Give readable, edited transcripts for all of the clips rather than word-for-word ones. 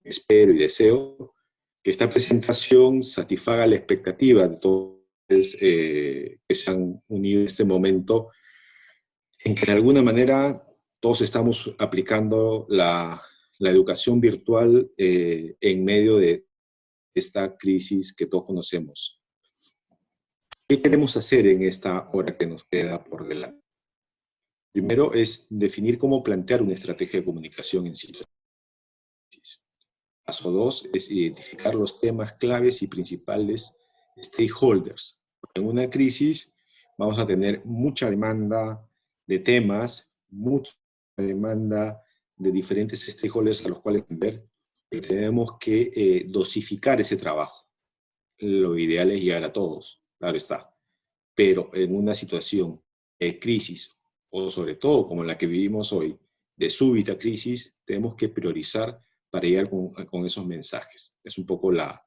espero y deseo que esta presentación satisfaga la expectativa de todos que se han unido en este momento, en que de alguna manera todos estamos aplicando la educación virtual en medio de esta crisis que todos conocemos. ¿Qué queremos hacer en esta hora que nos queda por delante? Primero es definir cómo plantear una estrategia de comunicación en situaciones. Paso 2 es identificar los temas claves y principales stakeholders. En una crisis vamos a tener mucha demanda de temas, mucha demanda de diferentes stakeholders a los cuales ver, pero tenemos que dosificar ese trabajo. Lo ideal es llegar a todos, claro está. Pero en una situación de crisis, o sobre todo como la que vivimos hoy, de súbita crisis, tenemos que priorizar para llegar con esos mensajes. Es un poco la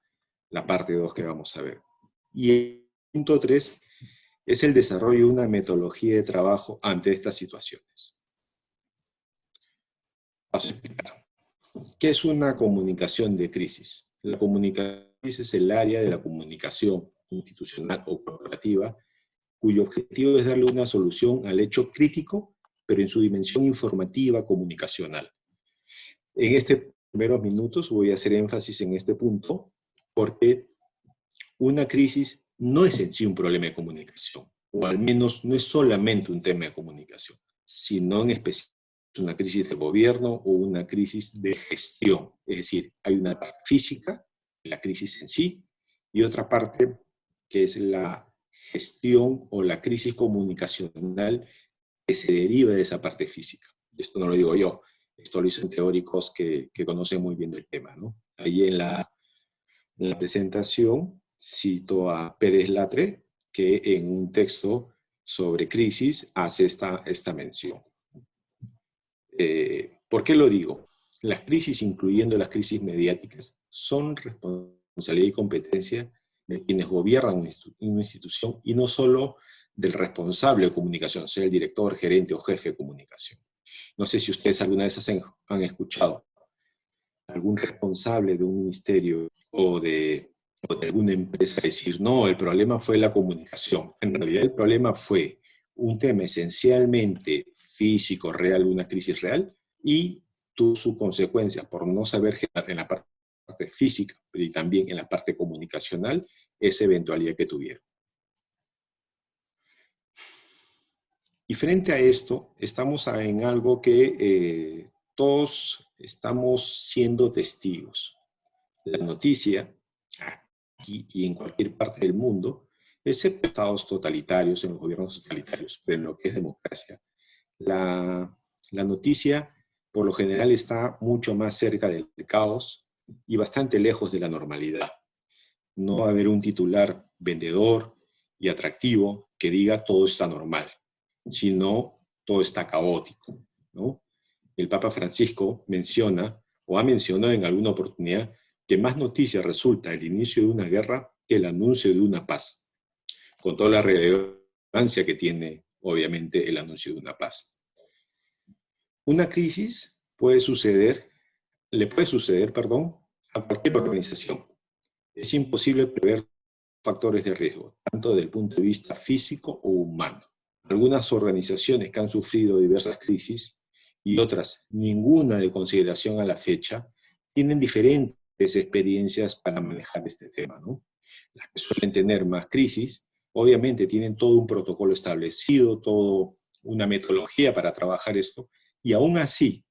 parte 2 que vamos a ver. Y el punto 3 es el desarrollo de una metodología de trabajo ante estas situaciones. Vamos a explicar. ¿Qué es una comunicación de crisis? La comunicación es el área de la comunicación institucional o corporativa cuyo objetivo es darle una solución al hecho crítico, pero en su dimensión informativa comunicacional. En estos primeros minutos voy a hacer énfasis en este punto, porque una crisis no es en sí un problema de comunicación, o al menos no es solamente un tema de comunicación, sino en especial una crisis de gobierno o una crisis de gestión. Es decir, hay una parte física, la crisis en sí, y otra parte que es la gestión o la crisis comunicacional que se deriva de esa parte física. Esto no lo digo yo, esto lo dicen teóricos que conocen muy bien el tema, ¿no? Ahí en la presentación cito a Pérez Latre, que en un texto sobre crisis hace esta mención. ¿Por qué lo digo? Las crisis, incluyendo las crisis mediáticas, son responsabilidad y competencia de quienes gobiernan una institución y no solo del responsable de comunicación, sea el director, gerente o jefe de comunicación. No sé si ustedes alguna vez han escuchado algún responsable de un ministerio o de alguna empresa decir, no, el problema fue la comunicación. En realidad el problema fue un tema esencialmente físico, real, una crisis real, y tuvo sus consecuencias por no saber generar en la parte física, pero y también en la parte comunicacional, esa eventualidad que tuvieron. Y frente a esto, estamos en algo que todos estamos siendo testigos. La noticia, aquí y en cualquier parte del mundo, excepto estados totalitarios, en los gobiernos totalitarios, pero en lo que es democracia, la noticia por lo general está mucho más cerca del caos y bastante lejos de la normalidad. No va a haber un titular vendedor y atractivo que diga todo está normal, sino todo está caótico, ¿no? El Papa Francisco menciona, o ha mencionado en alguna oportunidad, que más noticia resulta el inicio de una guerra que el anuncio de una paz, con toda la relevancia que tiene, obviamente, el anuncio de una paz. Una crisis le puede suceder, a cualquier organización. Es imposible prever factores de riesgo, tanto desde el punto de vista físico o humano. Algunas organizaciones que han sufrido diversas crisis y otras ninguna de consideración a la fecha, tienen diferentes experiencias para manejar este tema, ¿no? Las que suelen tener más crisis, obviamente tienen todo un protocolo establecido, toda una metodología para trabajar esto, y aún así,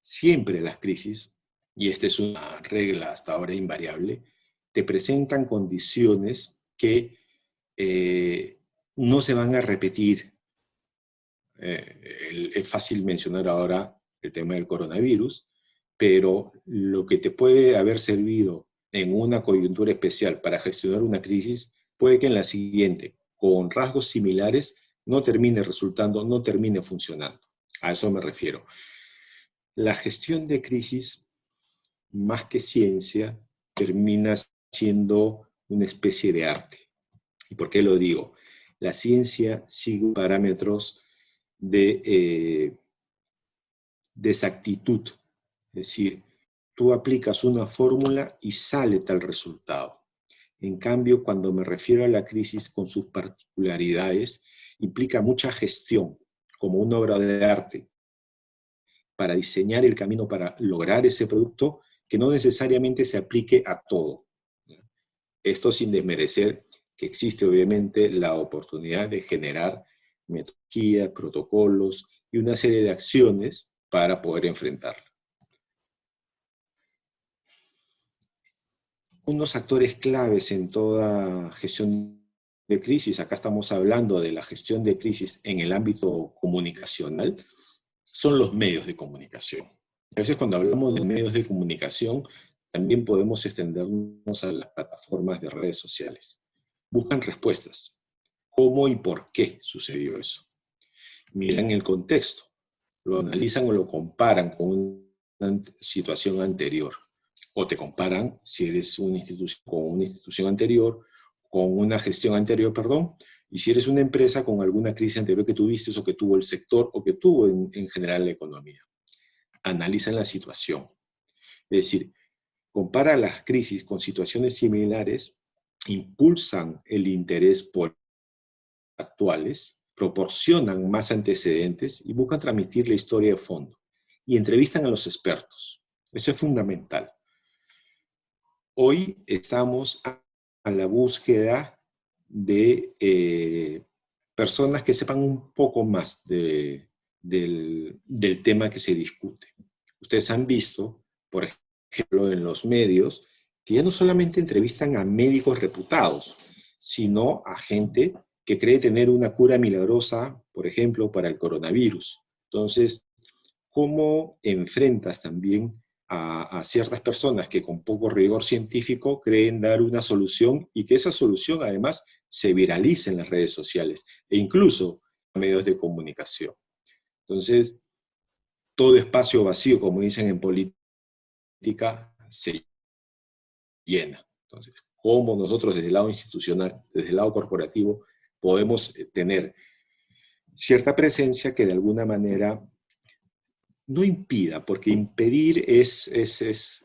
siempre las crisis, y esta es una regla hasta ahora invariable, te presentan condiciones que no se van a repetir. Es fácil mencionar ahora el tema del coronavirus, pero lo que te puede haber servido en una coyuntura especial para gestionar una crisis, puede que en la siguiente, con rasgos similares, no termine resultando, no termine funcionando. A eso me refiero. La gestión de crisis, más que ciencia, termina siendo una especie de arte. ¿Y por qué lo digo? La ciencia sigue parámetros de exactitud. Es decir, tú aplicas una fórmula y sale tal resultado. En cambio, cuando me refiero a la crisis con sus particularidades, implica mucha gestión, como una obra de arte, para diseñar el camino para lograr ese producto que no necesariamente se aplique a todo. Esto sin desmerecer que existe obviamente la oportunidad de generar metodología, protocolos y una serie de acciones para poder enfrentarla. Unos actores claves en toda gestión de crisis, acá estamos hablando de la gestión de crisis en el ámbito comunicacional, son los medios de comunicación. A veces cuando hablamos de medios de comunicación, también podemos extendernos a las plataformas de redes sociales. Buscan respuestas. ¿Cómo y por qué sucedió eso? Miran el contexto, lo analizan o lo comparan con una situación anterior. O te comparan, si eres una institución, con una institución anterior, con una gestión anterior, perdón, y si eres una empresa con alguna crisis anterior que tuviste o que tuvo el sector o que tuvo en general la economía. Analizan la situación. Es decir, compara las crisis con situaciones similares, impulsan el interés por actuales, proporcionan más antecedentes y buscan transmitir la historia de fondo. Y entrevistan a los expertos. Eso es fundamental. Hoy estamos a la búsqueda de personas que sepan un poco más del tema que se discute. Ustedes han visto, por ejemplo, en los medios, que ya no solamente entrevistan a médicos reputados, sino a gente que cree tener una cura milagrosa, por ejemplo, para el coronavirus. Entonces, ¿cómo enfrentas también a ciertas personas que con poco rigor científico creen dar una solución y que esa solución además se viralice en las redes sociales e incluso en medios de comunicación? Entonces, todo espacio vacío, como dicen en política, se llena. Entonces, ¿cómo nosotros desde el lado institucional, desde el lado corporativo, podemos tener cierta presencia que de alguna manera no impida, porque impedir es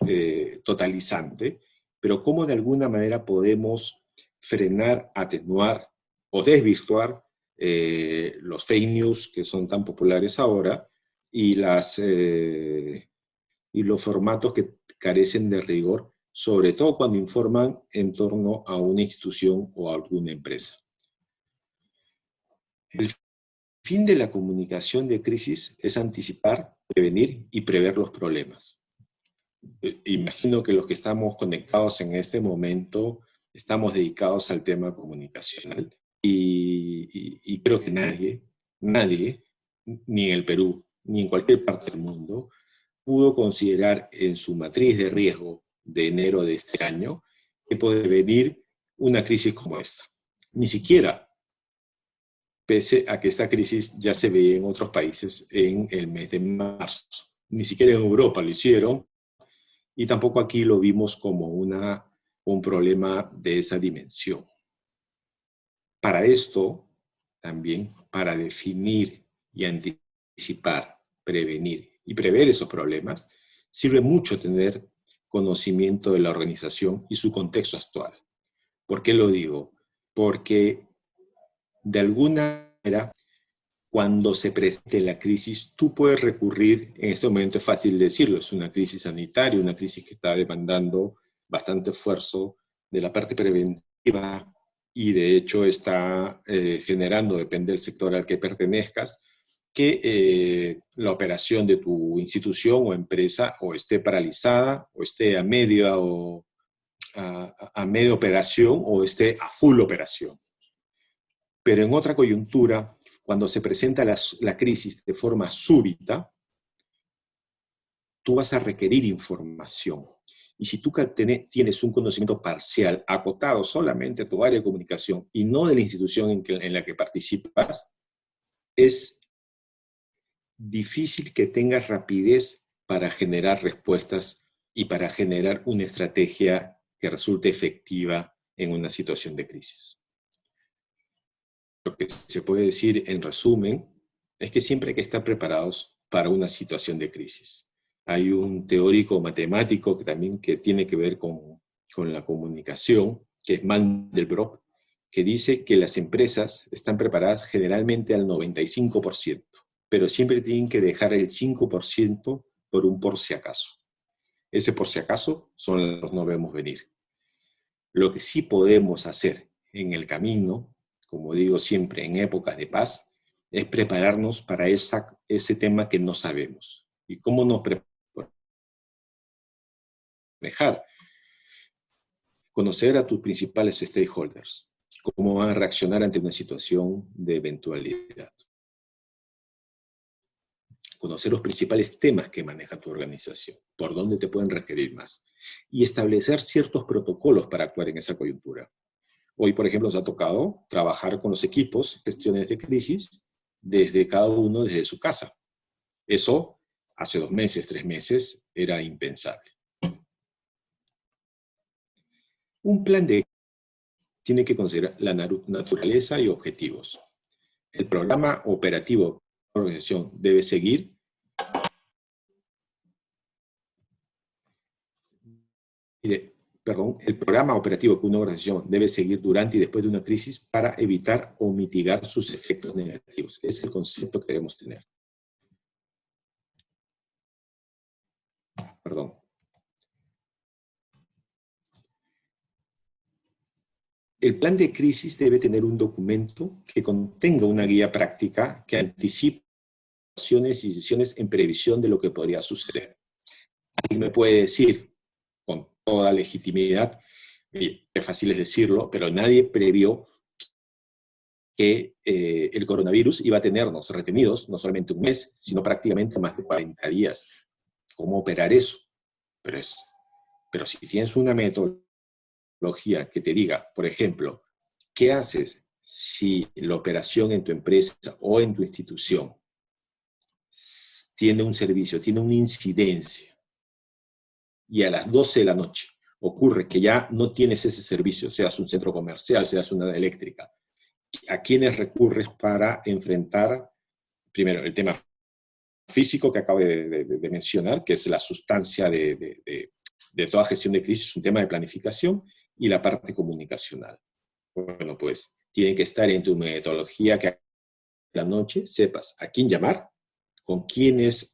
totalizante, pero cómo de alguna manera podemos frenar, atenuar o desvirtuar los fake news que son tan populares ahora y, y los formatos que carecen de rigor, sobre todo cuando informan en torno a una institución o a alguna empresa. El fin de la comunicación de crisis es anticipar, prevenir y prever los problemas. Imagino que los que estamos conectados en este momento estamos dedicados al tema comunicacional y creo que nadie, ni en el Perú, ni en cualquier parte del mundo, pudo considerar en su matriz de riesgo de enero de este año que puede venir una crisis como esta. Ni siquiera, pese a que esta crisis ya se veía en otros países en el mes de marzo. Ni siquiera en Europa lo hicieron, y tampoco aquí lo vimos como un problema de esa dimensión. Para esto, también, para definir y anticipar, prevenir y prever esos problemas, sirve mucho tener conocimiento de la organización y su contexto actual. ¿Por qué lo digo? Porque de alguna manera, cuando se presente la crisis, tú puedes recurrir, en este momento es fácil decirlo, es una crisis sanitaria, una crisis que está demandando bastante esfuerzo de la parte preventiva y de hecho está generando, depende del sector al que pertenezcas, que la operación de tu institución o empresa o esté paralizada o esté a media operación o esté a full operación. Pero en otra coyuntura, cuando se presenta la crisis de forma súbita, tú vas a requerir información. Y si tú tienes un conocimiento parcial, acotado solamente a tu área de comunicación y no de la institución en la que participas, es difícil que tengas rapidez para generar respuestas y para generar una estrategia que resulte efectiva en una situación de crisis. Lo que se puede decir en resumen es que siempre hay que estar preparados para una situación de crisis. Hay un teórico matemático que también que tiene que ver con la comunicación, que es Mandelbrot, que dice que las empresas están preparadas generalmente al 95%, pero siempre tienen que dejar el 5% por un por si acaso. Ese por si acaso son los no vemos venir. Lo que sí podemos hacer en el camino, como digo siempre, en épocas de paz, es prepararnos para ese tema que no sabemos. ¿Y cómo nos preparamos? Conocer a tus principales stakeholders, cómo van a reaccionar ante una situación de eventualidad. Conocer los principales temas que maneja tu organización, por dónde te pueden requerir más, y establecer ciertos protocolos para actuar en esa coyuntura. Hoy, por ejemplo, nos ha tocado trabajar con los equipos, gestiones de crisis, desde cada uno desde su casa. Eso, hace 2 meses, 3 meses, era impensable. Un plan de tiene que considerar la naturaleza y objetivos. El programa operativo de la organización debe seguir. El programa operativo que una organización debe seguir durante y después de una crisis para evitar o mitigar sus efectos negativos. Ese es el concepto que debemos tener. Perdón. El plan de crisis debe tener un documento que contenga una guía práctica que anticipe acciones y decisiones en previsión de lo que podría suceder. Alguien me puede decir, con toda legitimidad, es fácil es decirlo, pero nadie previó que el coronavirus iba a tenernos retenidos no solamente un mes, sino prácticamente más de 40 días. ¿Cómo operar eso? Pero si tienes una metodología que te diga, por ejemplo, ¿qué haces si la operación en tu empresa o en tu institución tiene un servicio, tiene una incidencia, y a las 12 de la noche ocurre que ya no tienes ese servicio, seas un centro comercial, seas una eléctrica? ¿A quiénes recurres para enfrentar, primero, el tema físico que acabo de mencionar, que es la sustancia de toda gestión de crisis, un tema de planificación, y la parte comunicacional? Bueno, pues tienen que estar en tu metodología que a la noche sepas a quién llamar, con quiénes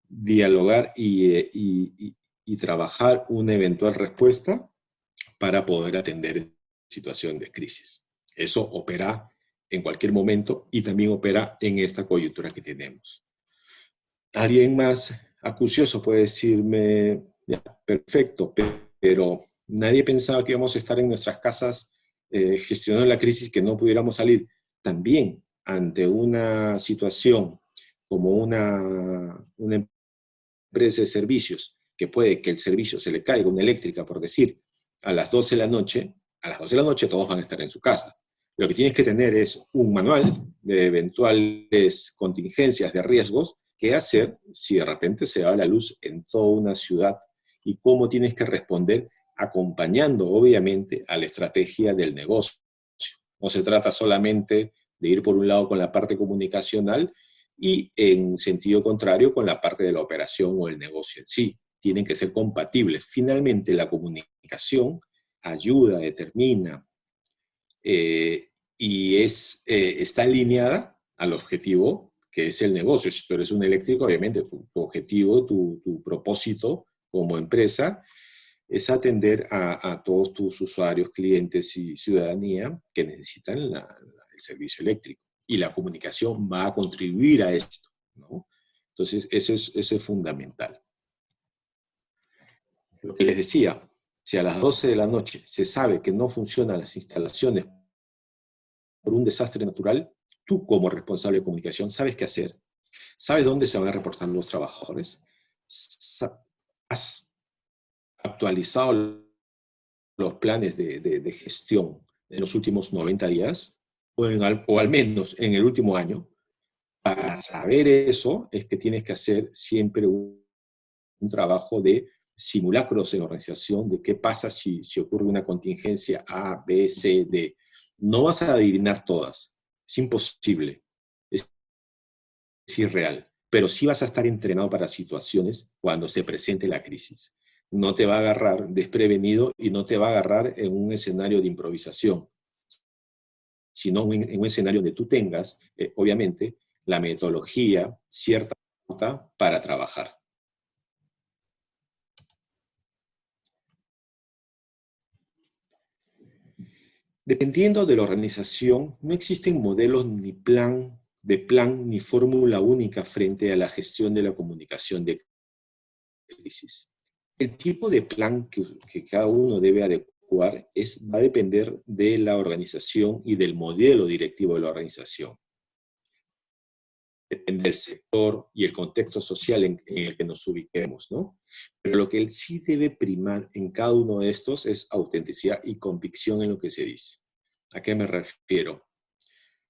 dialogar y trabajar una eventual respuesta para poder atender situación de crisis. Eso opera en cualquier momento y también opera en esta coyuntura que tenemos. Alguien más acucioso puede decirme, ya, perfecto, pero nadie pensaba que íbamos a estar en nuestras casas gestionando la crisis, que no pudiéramos salir. También ante una situación como una empresa de servicios, que puede que el servicio se le caiga una eléctrica, por decir, a las 12 de la noche, a las 12 de la noche todos van a estar en su casa. Lo que tienes que tener es un manual de eventuales contingencias de riesgos, qué hacer si de repente se va la luz en toda una ciudad y cómo tienes que responder acompañando obviamente a la estrategia del negocio. No se trata solamente de ir por un lado con la parte comunicacional y en sentido contrario con la parte de la operación o el negocio en sí. Tienen que ser compatibles. Finalmente, la comunicación ayuda, determina y está alineada al objetivo que es el negocio. Si tú eres un eléctrico, obviamente tu objetivo, tu propósito como empresa es atender a todos tus usuarios, clientes y ciudadanía que necesitan el servicio eléctrico. Y la comunicación va a contribuir a esto, ¿no? Entonces, eso es fundamental. Lo que les decía, si a las 12 de la noche se sabe que no funcionan las instalaciones por un desastre natural, tú como responsable de comunicación sabes qué hacer, sabes dónde se van a reportar los trabajadores, has actualizado los planes de gestión en los últimos 90 días, o al menos en el último año. Para saber eso es que tienes que hacer siempre un trabajo de simulacros en la organización, de qué pasa si ocurre una contingencia A, B, C, D. No vas a adivinar todas, es imposible, es irreal, pero sí vas a estar entrenado para situaciones cuando se presente la crisis. No te va a agarrar desprevenido y no te va a agarrar en un escenario de improvisación, sino en un escenario donde tú tengas, obviamente, la metodología cierta para trabajar. Dependiendo de la organización, no existen modelos ni plan ni fórmula única frente a la gestión de la comunicación de crisis. El tipo de plan que cada uno debe adecuar va a depender de la organización y del modelo directivo de la organización. Depende del sector y el contexto social en el que nos ubiquemos, ¿no? Pero lo que sí debe primar en cada uno de estos es autenticidad y convicción en lo que se dice. ¿A qué me refiero?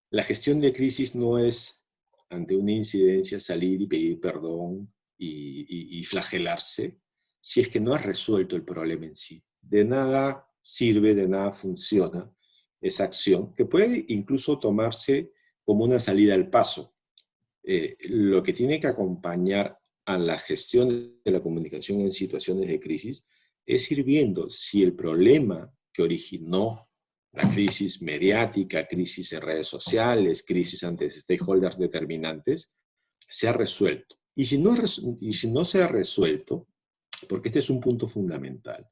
La gestión de crisis no es, ante una incidencia, salir y pedir perdón y flagelarse si es que no has resuelto el problema en sí. De nada sirve, de nada funciona esa acción, que puede incluso tomarse como una salida al paso. Lo que tiene que acompañar a la gestión de la comunicación en situaciones de crisis es ir viendo si el problema que originó la crisis mediática, crisis en redes sociales, crisis ante stakeholders determinantes, se ha resuelto. Y si no se ha resuelto, porque este es un punto fundamental,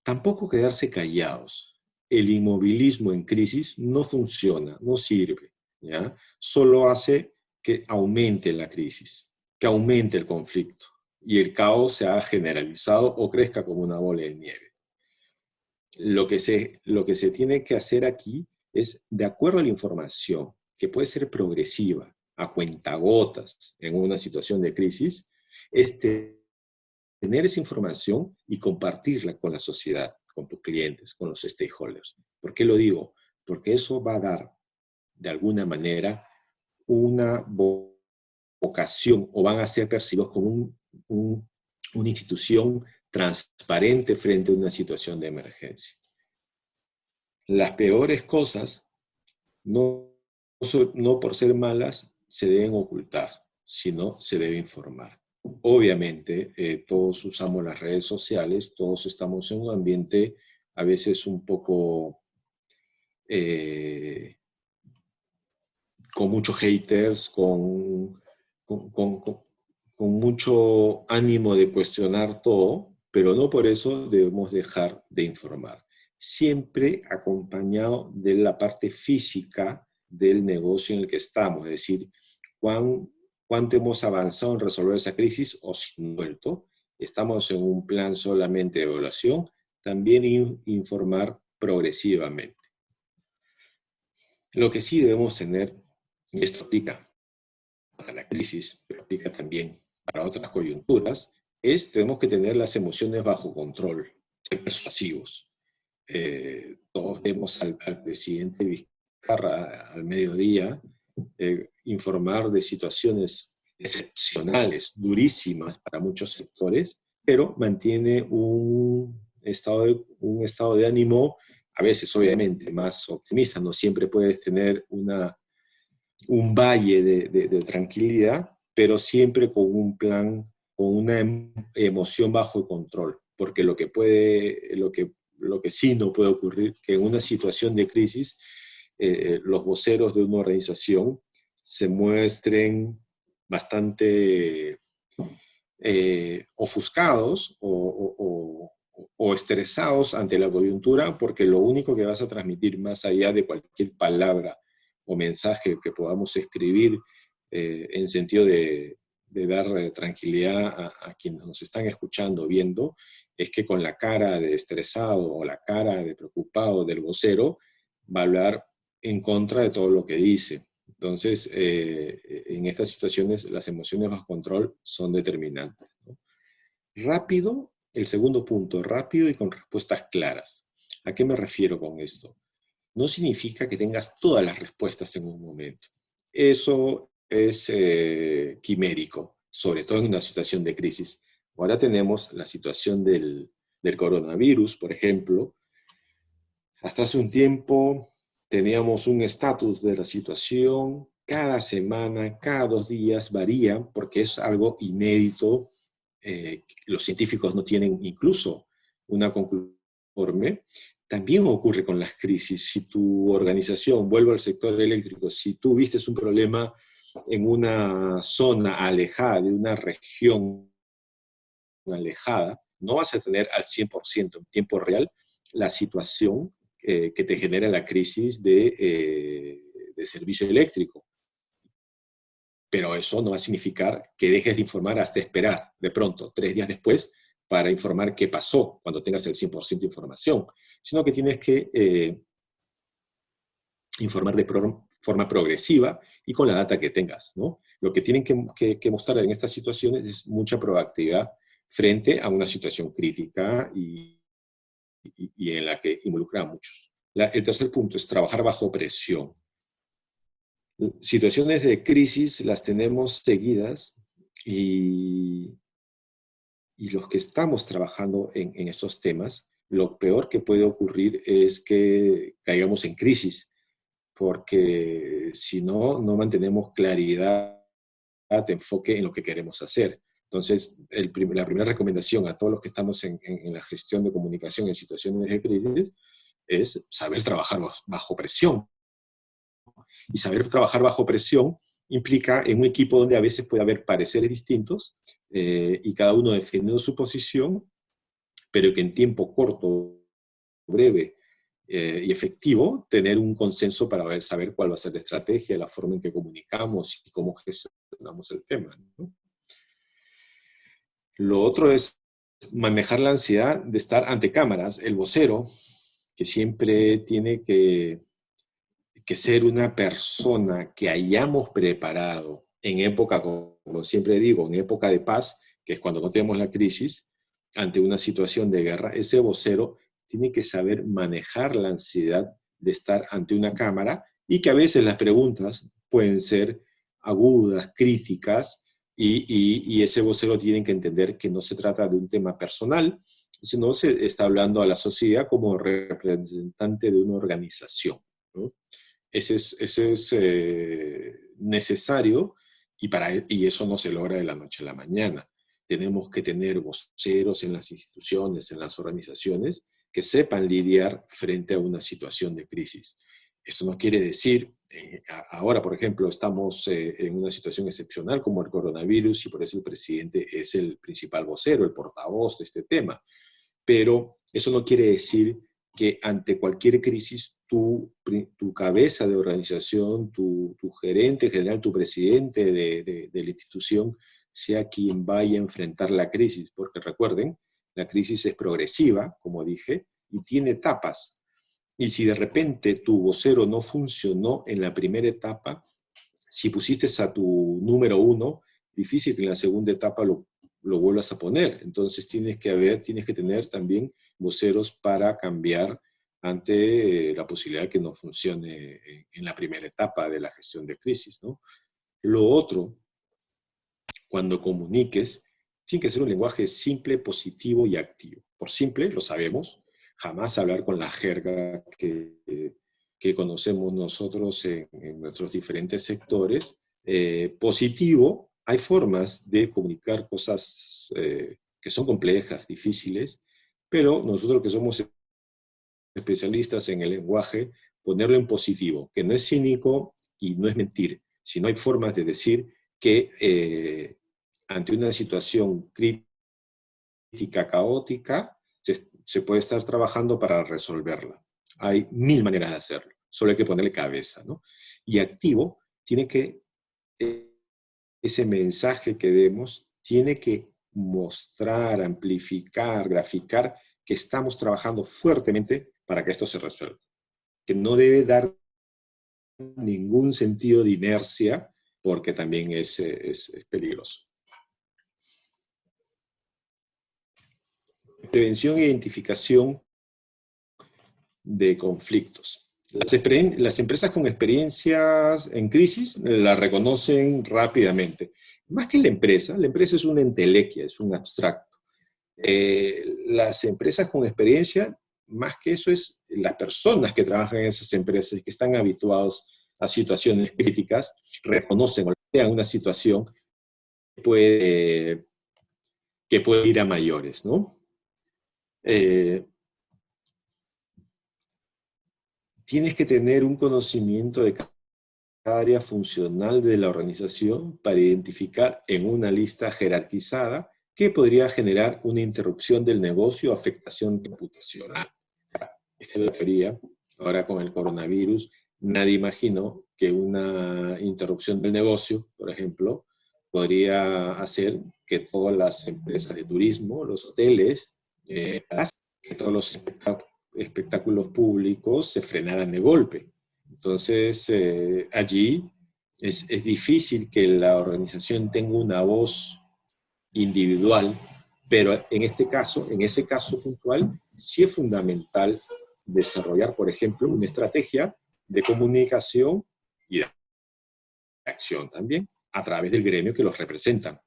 tampoco quedarse callados. El inmovilismo en crisis no funciona, no sirve, ¿ya? Solo hace que aumente la crisis, que aumente el conflicto y el caos se haga generalizado o crezca como una bola de nieve. Lo que se tiene que hacer aquí es, de acuerdo a la información, que puede ser progresiva, a cuentagotas en una situación de crisis, es tener esa información y compartirla con la sociedad, con tus clientes, con los stakeholders. ¿Por qué lo digo? Porque eso va a dar, de alguna manera, una vocación o van a ser percibidos como una institución transparente frente a una situación de emergencia. Las peores cosas, no por ser malas, se deben ocultar, sino se debe informar. Obviamente, todos usamos las redes sociales, todos estamos en un ambiente a veces un poco con muchos haters, con mucho ánimo de cuestionar todo, pero no por eso debemos dejar de informar. Siempre acompañado de la parte física del negocio en el que estamos, es decir, cuánto hemos avanzado en resolver esa crisis o si no vuelto. Estamos en un plan solamente de evaluación, también informar progresivamente. Lo que sí debemos tener, y esto aplica para la crisis, pero aplica también para otras coyunturas, tenemos que tener las emociones bajo control, ser persuasivos. Todos vemos al presidente Vizcarra al mediodía informar de situaciones excepcionales, durísimas para muchos sectores, pero mantiene un estado de ánimo, a veces obviamente más optimista. No siempre puedes tener un valle de tranquilidad, pero siempre con un plan, con una emoción bajo control, porque lo que sí no puede ocurrir, que en una situación de crisis, los voceros de una organización se muestren bastante ofuscados o estresados ante la coyuntura, porque lo único que vas a transmitir más allá de cualquier palabra o mensaje que podamos escribir en sentido de dar tranquilidad a quienes nos están escuchando, viendo, es que con la cara de estresado o la cara de preocupado del vocero va a hablar en contra de todo lo que dice. Entonces, en estas situaciones, las emociones bajo control son determinantes, ¿no? Rápido, el segundo punto, rápido y con respuestas claras. ¿A qué me refiero con esto? No significa que tengas todas las respuestas en un momento. Eso es quimérico, sobre todo en una situación de crisis. Ahora tenemos la situación del coronavirus, por ejemplo. Hasta hace un tiempo teníamos un estatus de la situación, cada semana, cada 2 días, varía porque es algo inédito. Los científicos no tienen incluso una conclusión conforme. También ocurre con las crisis. Si tu organización, vuelvo al sector eléctrico, si tú viste un problema en una zona alejada, de una región alejada, no vas a tener al 100% en tiempo real la situación que te genera la crisis de servicio eléctrico. Pero eso no va a significar que dejes de informar hasta esperar, de pronto, 3 días después, para informar qué pasó cuando tengas el 100% de información, sino que tienes que informar de forma progresiva y con la data que tengas, ¿no? Lo que tienen que mostrar en estas situaciones es mucha proactividad frente a una situación crítica y en la que involucra a muchos. El tercer punto es trabajar bajo presión. Situaciones de crisis las tenemos seguidas y los que estamos trabajando en estos temas, lo peor que puede ocurrir es que caigamos en crisis, porque si no, no mantenemos claridad de enfoque en lo que queremos hacer. Entonces, la primera recomendación a todos los que estamos en la gestión de comunicación en situaciones de crisis es saber trabajar bajo presión. Y saber trabajar bajo presión implica en un equipo donde a veces puede haber pareceres distintos y cada uno defendiendo su posición, pero que en tiempo corto, breve y efectivo, tener un consenso para saber cuál va a ser la estrategia, la forma en que comunicamos y cómo gestionamos el tema, ¿no? Lo otro es manejar la ansiedad de estar ante cámaras. El vocero, que siempre tiene que ser una persona que hayamos preparado en época, como siempre digo, en época de paz, que es cuando no tenemos la crisis, ante una situación de guerra, ese vocero tiene que saber manejar la ansiedad de estar ante una cámara y que a veces las preguntas pueden ser agudas, críticas, y ese vocero tiene que entender que no se trata de un tema personal, sino se está hablando a la sociedad como representante de una organización, ¿no? Ese es necesario y eso no se logra de la noche a la mañana. Tenemos que tener voceros en las instituciones, en las organizaciones, que sepan lidiar frente a una situación de crisis. Esto no quiere decir, ahora por ejemplo estamos en una situación excepcional como el coronavirus y por eso el presidente es el principal vocero, el portavoz de este tema, pero eso no quiere decir que ante cualquier crisis tu cabeza de organización, tu gerente general, tu presidente de la institución, sea quien vaya a enfrentar la crisis, porque recuerden, la crisis es progresiva, como dije, y tiene etapas. Y si de repente tu vocero no funcionó en la primera etapa, si pusiste a tu número 1, difícil que en la segunda etapa lo vuelvas a poner. Entonces tienes que tener también voceros para cambiar ante la posibilidad de que no funcione en la primera etapa de la gestión de crisis, ¿no? Lo otro, cuando comuniques, tiene que ser un lenguaje simple, positivo y activo. Por simple, lo sabemos, jamás hablar con la jerga que conocemos nosotros en nuestros diferentes sectores. Positivo, hay formas de comunicar cosas que son complejas, difíciles, pero nosotros que somos especialistas en el lenguaje, ponerlo en positivo, que no es cínico y no es mentir, sino hay formas de decir que ante una situación crítica, caótica, se puede estar trabajando para resolverla. Hay 1000 maneras de hacerlo, solo hay que ponerle cabeza, ¿no? Y activo tiene que, ese mensaje que demos, tiene que mostrar, amplificar, graficar que estamos trabajando fuertemente para que esto se resuelva. Que no debe dar ningún sentido de inercia, porque también es peligroso. Prevención e identificación de conflictos. Las empresas con experiencias en crisis la reconocen rápidamente. Más que la empresa es una entelequia, es un abstracto. Las empresas con experiencia, más que eso, es las personas que trabajan en esas empresas y que están habituados a situaciones críticas, reconocen o crean una situación que puede ir a mayores, ¿no? Tienes que tener un conocimiento de cada área funcional de la organización para identificar en una lista jerarquizada que podría generar una interrupción del negocio o afectación reputacional. Esta es la teoría. Ahora con el coronavirus, nadie imaginó que una interrupción del negocio, por ejemplo, podría hacer que todas las empresas de turismo, los hoteles, que todos los espectáculos públicos se frenaran de golpe. Entonces, allí es difícil que la organización tenga una voz individual, pero en este caso, en ese caso puntual, sí es fundamental desarrollar, por ejemplo, una estrategia de comunicación y de acción también a través del gremio que los representa.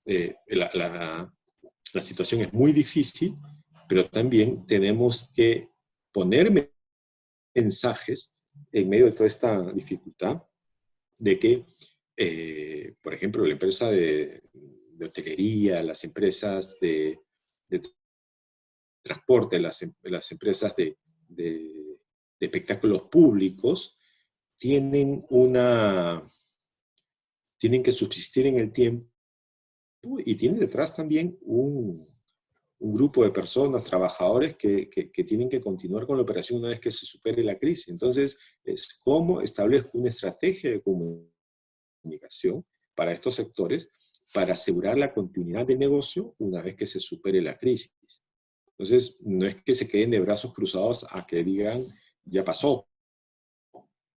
La situación es muy difícil, pero también tenemos que poner mensajes en medio de toda esta dificultad de que, por ejemplo, la empresa de hotelería, las empresas de transporte, las empresas de espectáculos públicos tienen que subsistir en el tiempo y tienen detrás también un grupo de personas, trabajadores que tienen que continuar con la operación una vez que se supere la crisis. Entonces, es cómo establezco una estrategia de comunicación para estos sectores para asegurar la continuidad del negocio una vez que se supere la crisis. Entonces, no es que se queden de brazos cruzados a que digan, ya pasó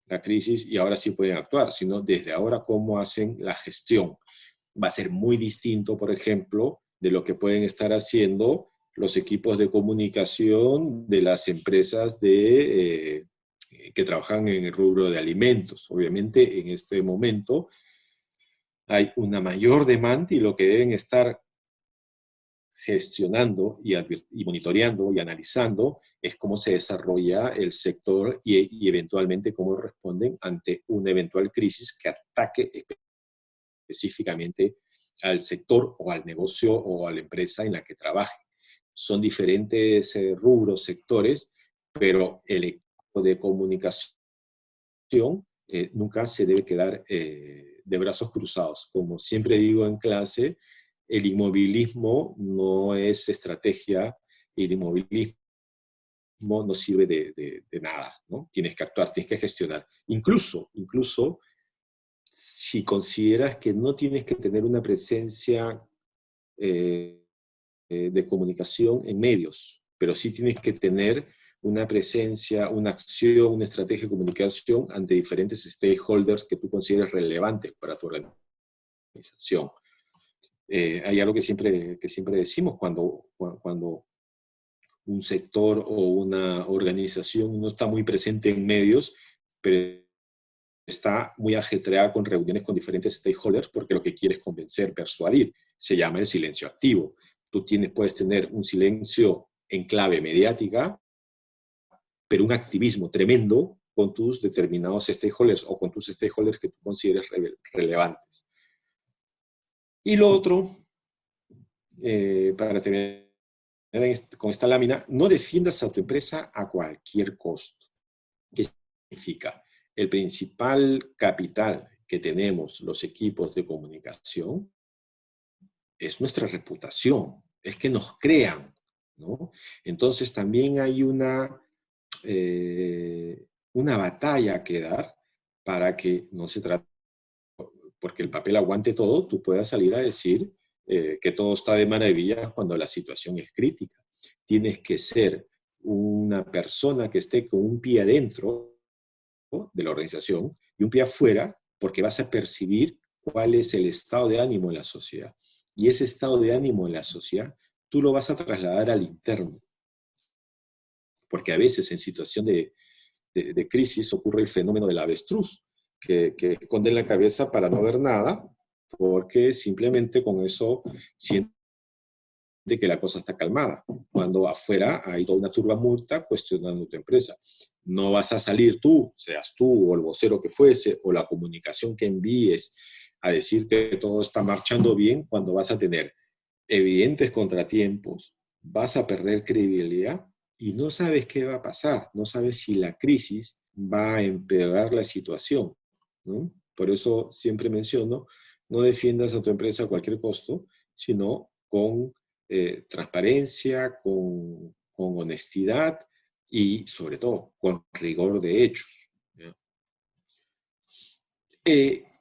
la crisis y ahora sí pueden actuar, sino desde ahora cómo hacen la gestión. Va a ser muy distinto, por ejemplo, de lo que pueden estar haciendo los equipos de comunicación de las empresas que trabajan en el rubro de alimentos. Obviamente, en este momento hay una mayor demanda y lo que deben estar gestionando y monitoreando y analizando es cómo se desarrolla el sector y eventualmente cómo responden ante una eventual crisis que ataque específicamente al sector o al negocio o a la empresa en la que trabajen. Son diferentes rubros, sectores, pero el equipo de comunicación nunca se debe quedar de brazos cruzados. Como siempre digo en clase, el inmovilismo no es estrategia, el inmovilismo no sirve de nada, ¿no? Tienes que actuar, tienes que gestionar. Incluso si consideras que no tienes que tener una presencia de comunicación en medios, pero sí tienes que tener una presencia, una acción, una estrategia de comunicación ante diferentes stakeholders que tú consideres relevantes para tu organización. Hay algo que siempre decimos cuando un sector o una organización no está muy presente en medios, pero está muy ajetreada con reuniones con diferentes stakeholders porque lo que quiere es convencer, persuadir. Se llama el silencio activo. Tú puedes tener un silencio en clave mediática, pero un activismo tremendo con tus determinados stakeholders o con tus stakeholders que tú consideres relevantes. Y lo otro, para terminar con esta lámina, no defiendas a tu empresa a cualquier costo. ¿Qué significa? El principal capital que tenemos los equipos de comunicación es nuestra reputación, es que nos crean, ¿no? Entonces también hay una batalla que dar para que no se trate, porque el papel aguante todo, tú puedas salir a decir que todo está de maravilla cuando la situación es crítica. Tienes que ser una persona que esté con un pie adentro de la organización y un pie afuera, porque vas a percibir cuál es el estado de ánimo en la sociedad. Y ese estado de ánimo en la sociedad, tú lo vas a trasladar al interno. Porque a veces en situación de crisis ocurre el fenómeno del avestruz, que esconde la cabeza para no ver nada, porque simplemente con eso siente que la cosa está calmada, cuando afuera hay toda una turbamulta cuestionando tu empresa. No vas a salir tú, seas tú o el vocero que fuese, o la comunicación que envíes a decir que todo está marchando bien cuando vas a tener evidentes contratiempos, vas a perder credibilidad y no sabes qué va a pasar, no sabes si la crisis va a empeorar la situación, ¿no? Por eso siempre menciono, no defiendas a tu empresa a cualquier costo, sino con transparencia, con honestidad y sobre todo con rigor de hechos. ¿Ya?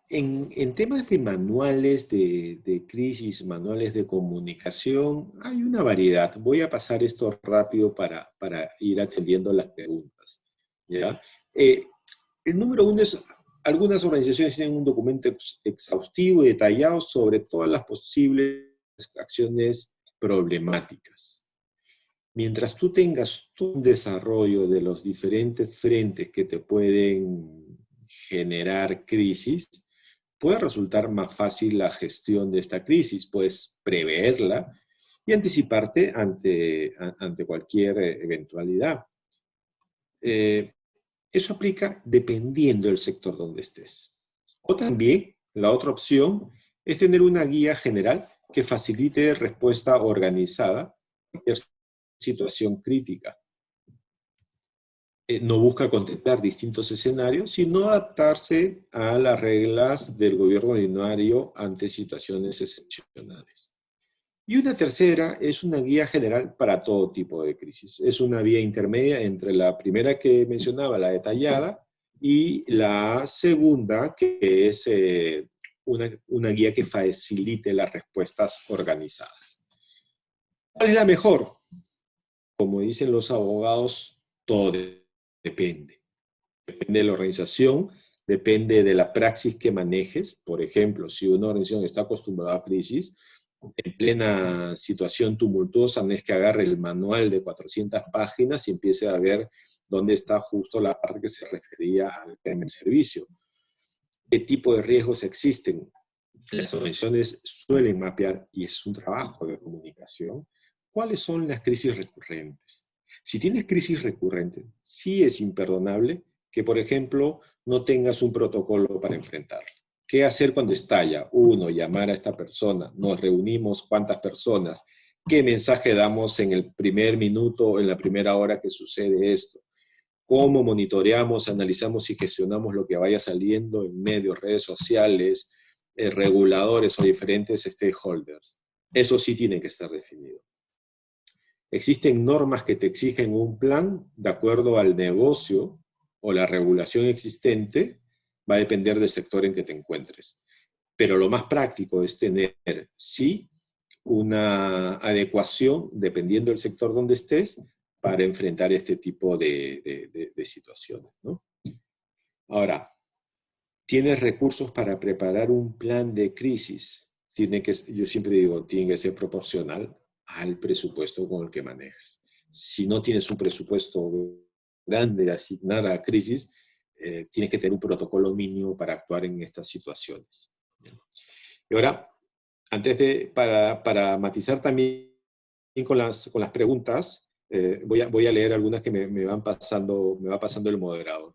En temas de manuales de crisis, manuales de comunicación, hay una variedad. Voy a pasar esto rápido para ir atendiendo las preguntas. ¿Ya? El número uno es, algunas organizaciones tienen un documento exhaustivo y detallado sobre todas las posibles acciones problemáticas. Mientras tú tengas un desarrollo de los diferentes frentes que te pueden generar crisis, puede resultar más fácil la gestión de esta crisis, puedes preverla y anticiparte ante cualquier eventualidad. Eso aplica dependiendo del sector donde estés. O también, la otra opción es tener una guía general que facilite respuesta organizada a cualquier situación crítica. No busca contemplar distintos escenarios, sino adaptarse a las reglas del gobierno ordinario ante situaciones excepcionales. Y una tercera es una guía general para todo tipo de crisis. Es una vía intermedia entre la primera que mencionaba, la detallada, y la segunda, que es una guía que facilite las respuestas organizadas. ¿Cuál es la mejor? Como dicen los abogados, todo depende. Depende de la organización, depende de la praxis que manejes. Por ejemplo, si una organización está acostumbrada a crisis, en plena situación tumultuosa, no es que agarre el manual de 400 páginas y empiece a ver dónde está justo la parte que se refería al servicio. ¿Qué tipo de riesgos existen? Las organizaciones suelen mapear, y es un trabajo de comunicación, cuáles son las crisis recurrentes. Si tienes crisis recurrentes, sí es imperdonable que, por ejemplo, no tengas un protocolo para enfrentarla. ¿Qué hacer cuando estalla? Uno, llamar a esta persona. Nos reunimos, ¿cuántas personas? ¿Qué mensaje damos en el primer minuto o en la primera hora que sucede esto? ¿Cómo monitoreamos, analizamos y gestionamos lo que vaya saliendo en medios, redes sociales, reguladores o diferentes stakeholders? Eso sí tiene que estar definido. Existen normas que te exigen un plan de acuerdo al negocio o la regulación existente, va a depender del sector en que te encuentres. Pero lo más práctico es tener, sí, una adecuación, dependiendo del sector donde estés, para enfrentar este tipo de situaciones, ¿no? Ahora, ¿tienes recursos para preparar un plan de crisis? Yo siempre digo, tiene que ser proporcional al presupuesto con el que manejas. Si no tienes un presupuesto grande de asignar a crisis, tienes que tener un protocolo mínimo para actuar en estas situaciones. Y ahora, para matizar también con las preguntas, voy a leer algunas que me va pasando el moderador.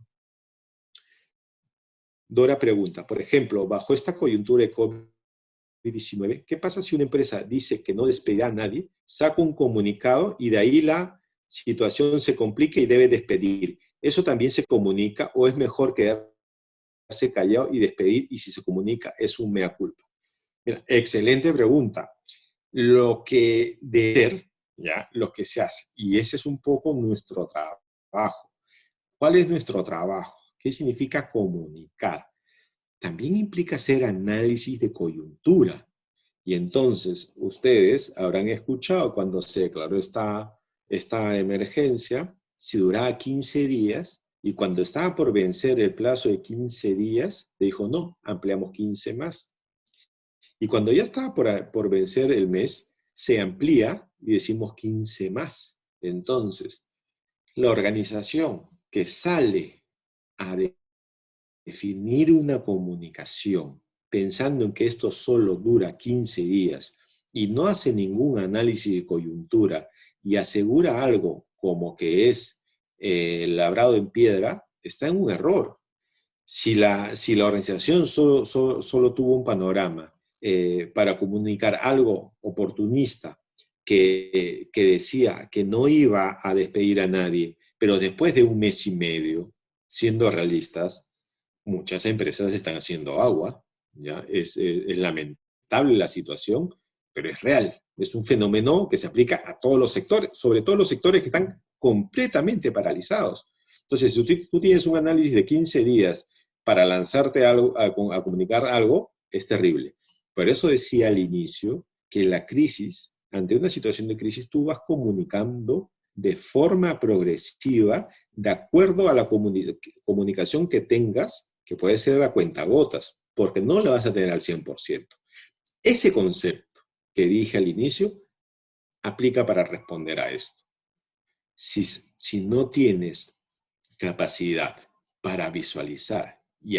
Dora pregunta, por ejemplo, bajo esta coyuntura de COVID-19, ¿qué pasa si una empresa dice que no despedirá a nadie, saca un comunicado y de ahí la situación se complica y debe despedir? ¿Eso también se comunica o es mejor quedarse callado y despedir, y si se comunica es un mea culpa? Mira, excelente pregunta. Lo que debe ser, ¿ya? Lo que se hace, y ese es un poco nuestro trabajo. ¿Cuál es nuestro trabajo? ¿Qué significa comunicar? También implica hacer análisis de coyuntura. Y entonces, ustedes habrán escuchado cuando se declaró esta emergencia, si duraba 15 días, y cuando estaba por vencer el plazo de 15 días, dijo, no, ampliamos 15 más. Y cuando ya estaba por vencer el mes, se amplía y decimos 15 más. Entonces, la organización que sale a definir una comunicación pensando en que esto solo dura 15 días y no hace ningún análisis de coyuntura y asegura algo como que es labrado en piedra, está en un error. Si la organización solo tuvo un panorama para comunicar algo oportunista que decía que no iba a despedir a nadie, pero después de un mes y medio, siendo realistas, muchas empresas están haciendo agua, ¿ya? Es lamentable la situación, pero es real. Es un fenómeno que se aplica a todos los sectores, sobre todo los sectores que están completamente paralizados. Entonces, si tú tienes un análisis de 15 días para lanzarte a comunicar algo, es terrible. Por eso decía al inicio que la crisis, ante una situación de crisis, tú vas comunicando de forma progresiva, de acuerdo a la comunicación que tengas, que puede ser a cuentagotas, porque no la vas a tener al 100%. Ese concepto que dije al inicio aplica para responder a esto. Si no tienes capacidad para visualizar y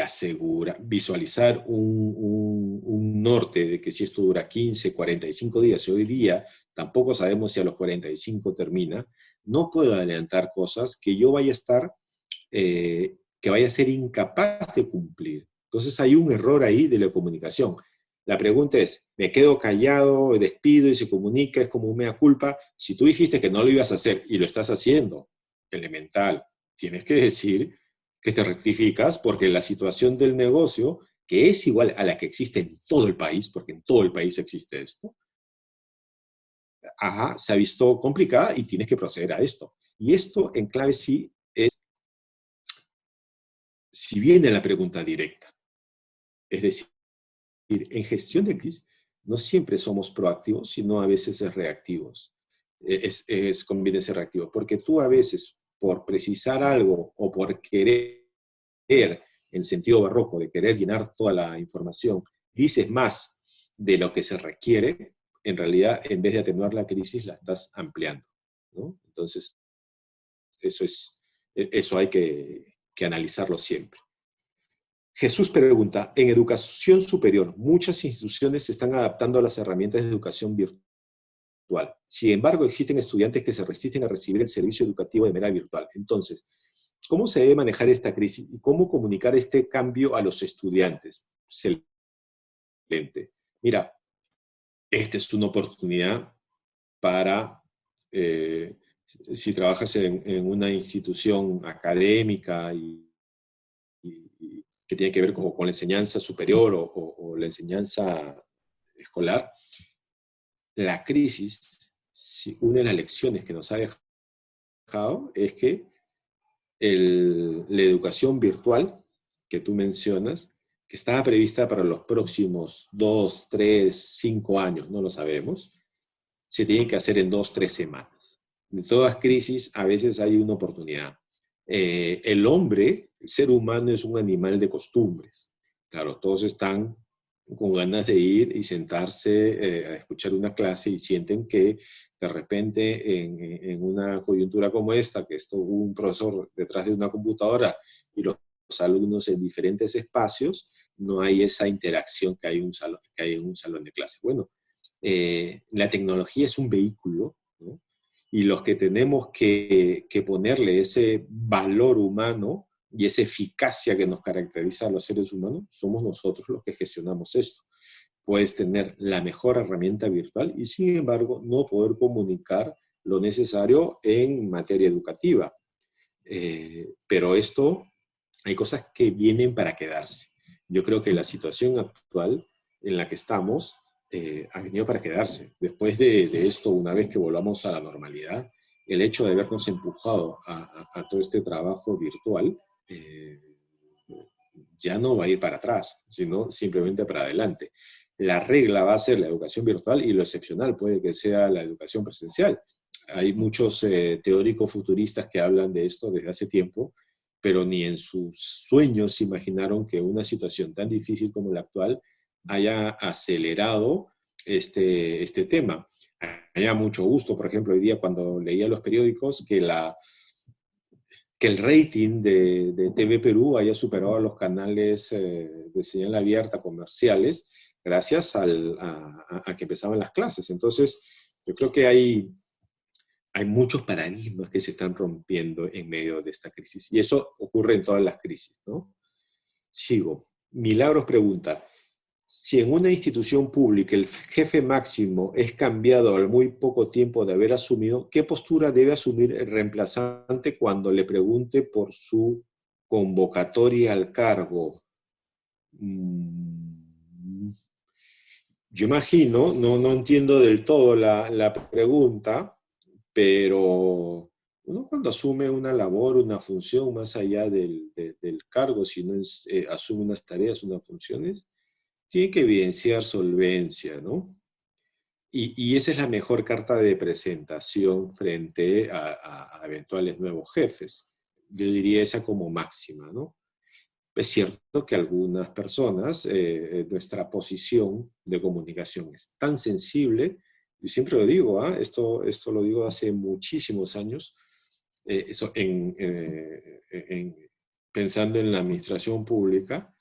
visualizar un norte de que si esto dura 15, 45 días, y hoy día tampoco sabemos si a los 45 termina, no puedo adelantar cosas que yo vaya a estar, que vaya a ser incapaz de cumplir. Entonces hay un error ahí de la comunicación. La pregunta es, ¿me quedo callado, despido y se comunica? Es como un mea culpa. Si tú dijiste que no lo ibas a hacer y lo estás haciendo, elemental, tienes que decir que te rectificas porque la situación del negocio, que es igual a la que existe en todo el país, porque en todo el país existe esto, se ha visto complicada y tienes que proceder a esto. Y esto en clave sí es, si viene la pregunta directa, es decir, en gestión de crisis no siempre somos proactivos, sino a veces es reactivos. Conviene ser reactivos, porque tú a veces, por precisar algo o por querer, en sentido barroco, de querer llenar toda la información, dices más de lo que se requiere, en realidad, en vez de atenuar la crisis, la estás ampliando, ¿no? Entonces, eso hay que analizarlo siempre. Jesús pregunta, en educación superior, muchas instituciones se están adaptando a las herramientas de educación virtual. Sin embargo, existen estudiantes que se resisten a recibir el servicio educativo de manera virtual. Entonces, ¿cómo se debe manejar esta crisis y cómo comunicar este cambio a los estudiantes? Excelente. Mira, esta es una oportunidad para, si trabajas en una institución académica y que tiene que ver como con la enseñanza superior o la enseñanza escolar, la crisis, una de las lecciones que nos ha dejado es que la educación virtual que tú mencionas, que estaba prevista para los próximos 2, 3, 5 años, no lo sabemos, se tiene que hacer en 2, 3 semanas. En todas crisis a veces hay una oportunidad. El hombre, el ser humano es un animal de costumbres. Claro, todos están con ganas de ir y sentarse a escuchar una clase y sienten que de repente en una coyuntura como esta, que esto hubo un profesor detrás de una computadora y los alumnos en diferentes espacios, no hay esa interacción que hay en un salón de clase. Bueno, la tecnología es un vehículo, ¿no? Y los que tenemos que ponerle ese valor humano y esa eficacia que nos caracteriza a los seres humanos, somos nosotros los que gestionamos esto. Puedes tener la mejor herramienta virtual y sin embargo no poder comunicar lo necesario en materia educativa. Pero esto, hay cosas que vienen para quedarse. Yo creo que la situación actual en la que estamos ha venido para quedarse. Después de esto, una vez que volvamos a la normalidad, el hecho de habernos empujado a todo este trabajo virtual ya no va a ir para atrás, sino simplemente para adelante. La regla va a ser la educación virtual y lo excepcional puede que sea la educación presencial. Hay muchos teóricos futuristas que hablan de esto desde hace tiempo, pero ni en sus sueños se imaginaron que una situación tan difícil como la actual haya acelerado este tema. Haya mucho gusto, por ejemplo, hoy día cuando leía los periódicos que el rating de TV Perú haya superado a los canales de señal abierta comerciales gracias a que empezaban las clases. Entonces, yo creo que hay hay muchos paradigmas que se están rompiendo en medio de esta crisis. Y eso ocurre en todas las crisis, ¿no? Sigo. Milagros pregunta, si en una institución pública el jefe máximo es cambiado al muy poco tiempo de haber asumido, ¿qué postura debe asumir el reemplazante cuando le pregunte por su convocatoria al cargo? Yo imagino, no entiendo del todo la pregunta, pero uno cuando asume una labor, una función, más allá del cargo, si no asume unas tareas, unas funciones, tiene que evidenciar solvencia, ¿no? Y esa es la mejor carta de presentación frente a eventuales nuevos jefes. Yo diría esa como máxima, ¿no? Es cierto que algunas personas, nuestra posición de comunicación es tan sensible, y siempre lo digo, esto lo digo hace muchísimos años, eso pensando en la administración pública,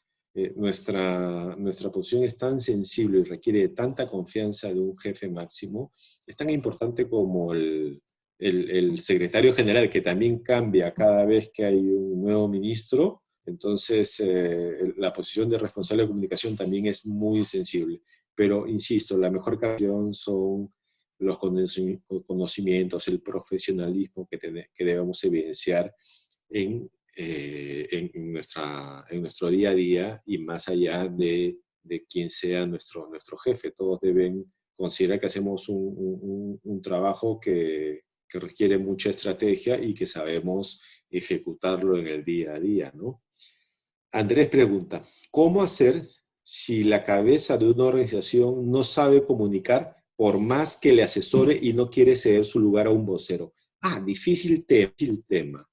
nuestra posición es tan sensible y requiere de tanta confianza de un jefe máximo, es tan importante como el secretario general, que también cambia cada vez que hay un nuevo ministro. Entonces, la posición de responsable de comunicación también es muy sensible. Pero, insisto, la mejor canción son los conocimientos, el profesionalismo que debemos evidenciar en, en nuestro día a día y más allá de quién sea nuestro jefe. Todos deben considerar que hacemos un trabajo que requiere mucha estrategia y que sabemos ejecutarlo en el día a día, ¿no? Andrés pregunta, ¿cómo hacer si la cabeza de una organización no sabe comunicar por más que le asesore y no quiere ceder su lugar a un vocero? Difícil tema.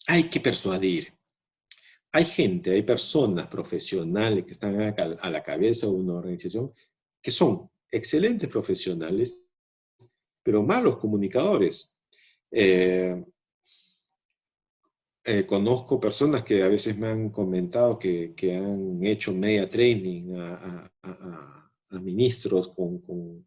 Hay que persuadir. Hay gente, hay personas profesionales que están a la cabeza de una organización que son excelentes profesionales, pero malos comunicadores. Conozco personas que a veces me han comentado que han hecho media training a ministros con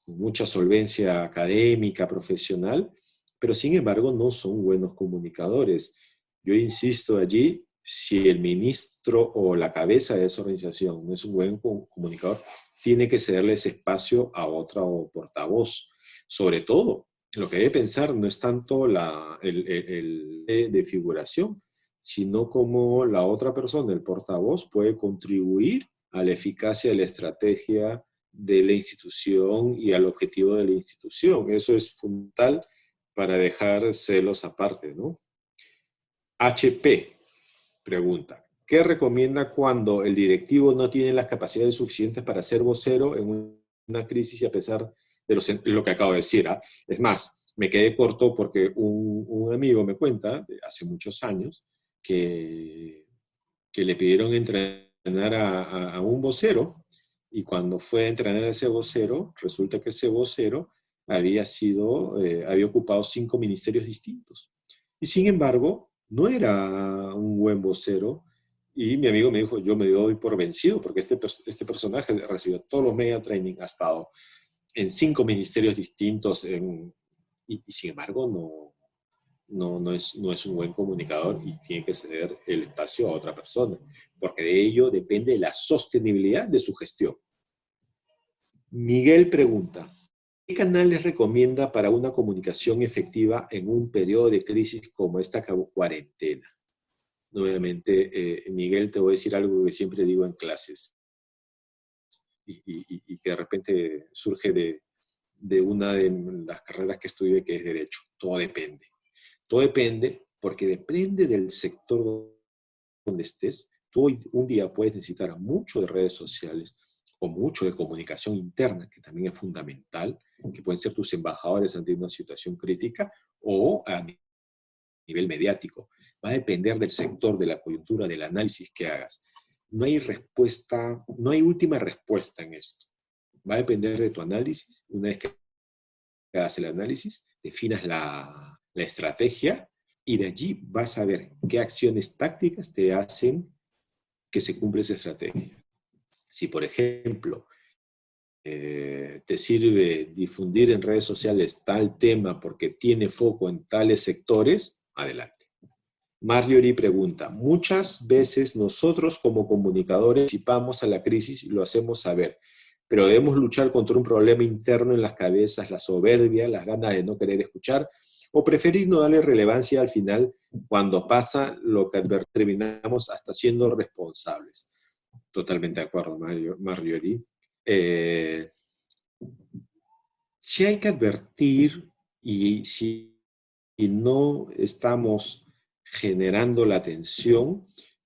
mucha solvencia académica, profesional, pero sin embargo no son buenos comunicadores. Yo insisto allí, si el ministro o la cabeza de esa organización no es un buen comunicador, tiene que cederle ese espacio a otra portavoz. Sobre todo, lo que debe pensar no es tanto de figuración, sino cómo la otra persona, el portavoz, puede contribuir a la eficacia de la estrategia de la institución y al objetivo de la institución. Eso es fundamental para dejar celos aparte, ¿no? HP pregunta, ¿qué recomienda cuando el directivo no tiene las capacidades suficientes para ser vocero en una crisis y a pesar de lo que acabo de decir? Es más, me quedé corto porque un amigo me cuenta, hace muchos años, que le pidieron entrenar a un vocero y cuando fue a entrenar a ese vocero, resulta que ese vocero había ocupado 5 ministerios distintos. Y sin embargo, no era un buen vocero. Y mi amigo me dijo, yo me doy por vencido porque este personaje recibió todos los media training, ha estado en 5 ministerios distintos y sin embargo no es un buen comunicador y tiene que ceder el espacio a otra persona, porque de ello depende la sostenibilidad de su gestión. Miguel pregunta, ¿qué canales recomienda para una comunicación efectiva en un periodo de crisis como esta cuarentena? Nuevamente, Miguel, te voy a decir algo que siempre digo en clases y que de repente surge de una de las carreras que estudié, que es Derecho. Todo depende. Todo depende porque depende del sector donde estés. Tú un día puedes necesitar mucho de redes sociales o mucho de comunicación interna, que también es fundamental, que pueden ser tus embajadores ante una situación crítica o a nivel mediático. Va a depender del sector, de la coyuntura, del análisis que hagas. No hay respuesta, no hay última respuesta en esto. Va a depender de tu análisis. Una vez que hagas el análisis, definas la estrategia y de allí vas a ver qué acciones tácticas te hacen que se cumpla esa estrategia. Si, por ejemplo, te sirve difundir en redes sociales tal tema porque tiene foco en tales sectores, adelante. Marjorie pregunta, muchas veces nosotros como comunicadores participamos a la crisis y lo hacemos saber, pero debemos luchar contra un problema interno en las cabezas, la soberbia, las ganas de no querer escuchar, o preferir no darle relevancia al final cuando pasa lo que terminamos hasta siendo responsables. Totalmente de acuerdo, Marjorie. Sí hay que advertir, y si no estamos generando la atención,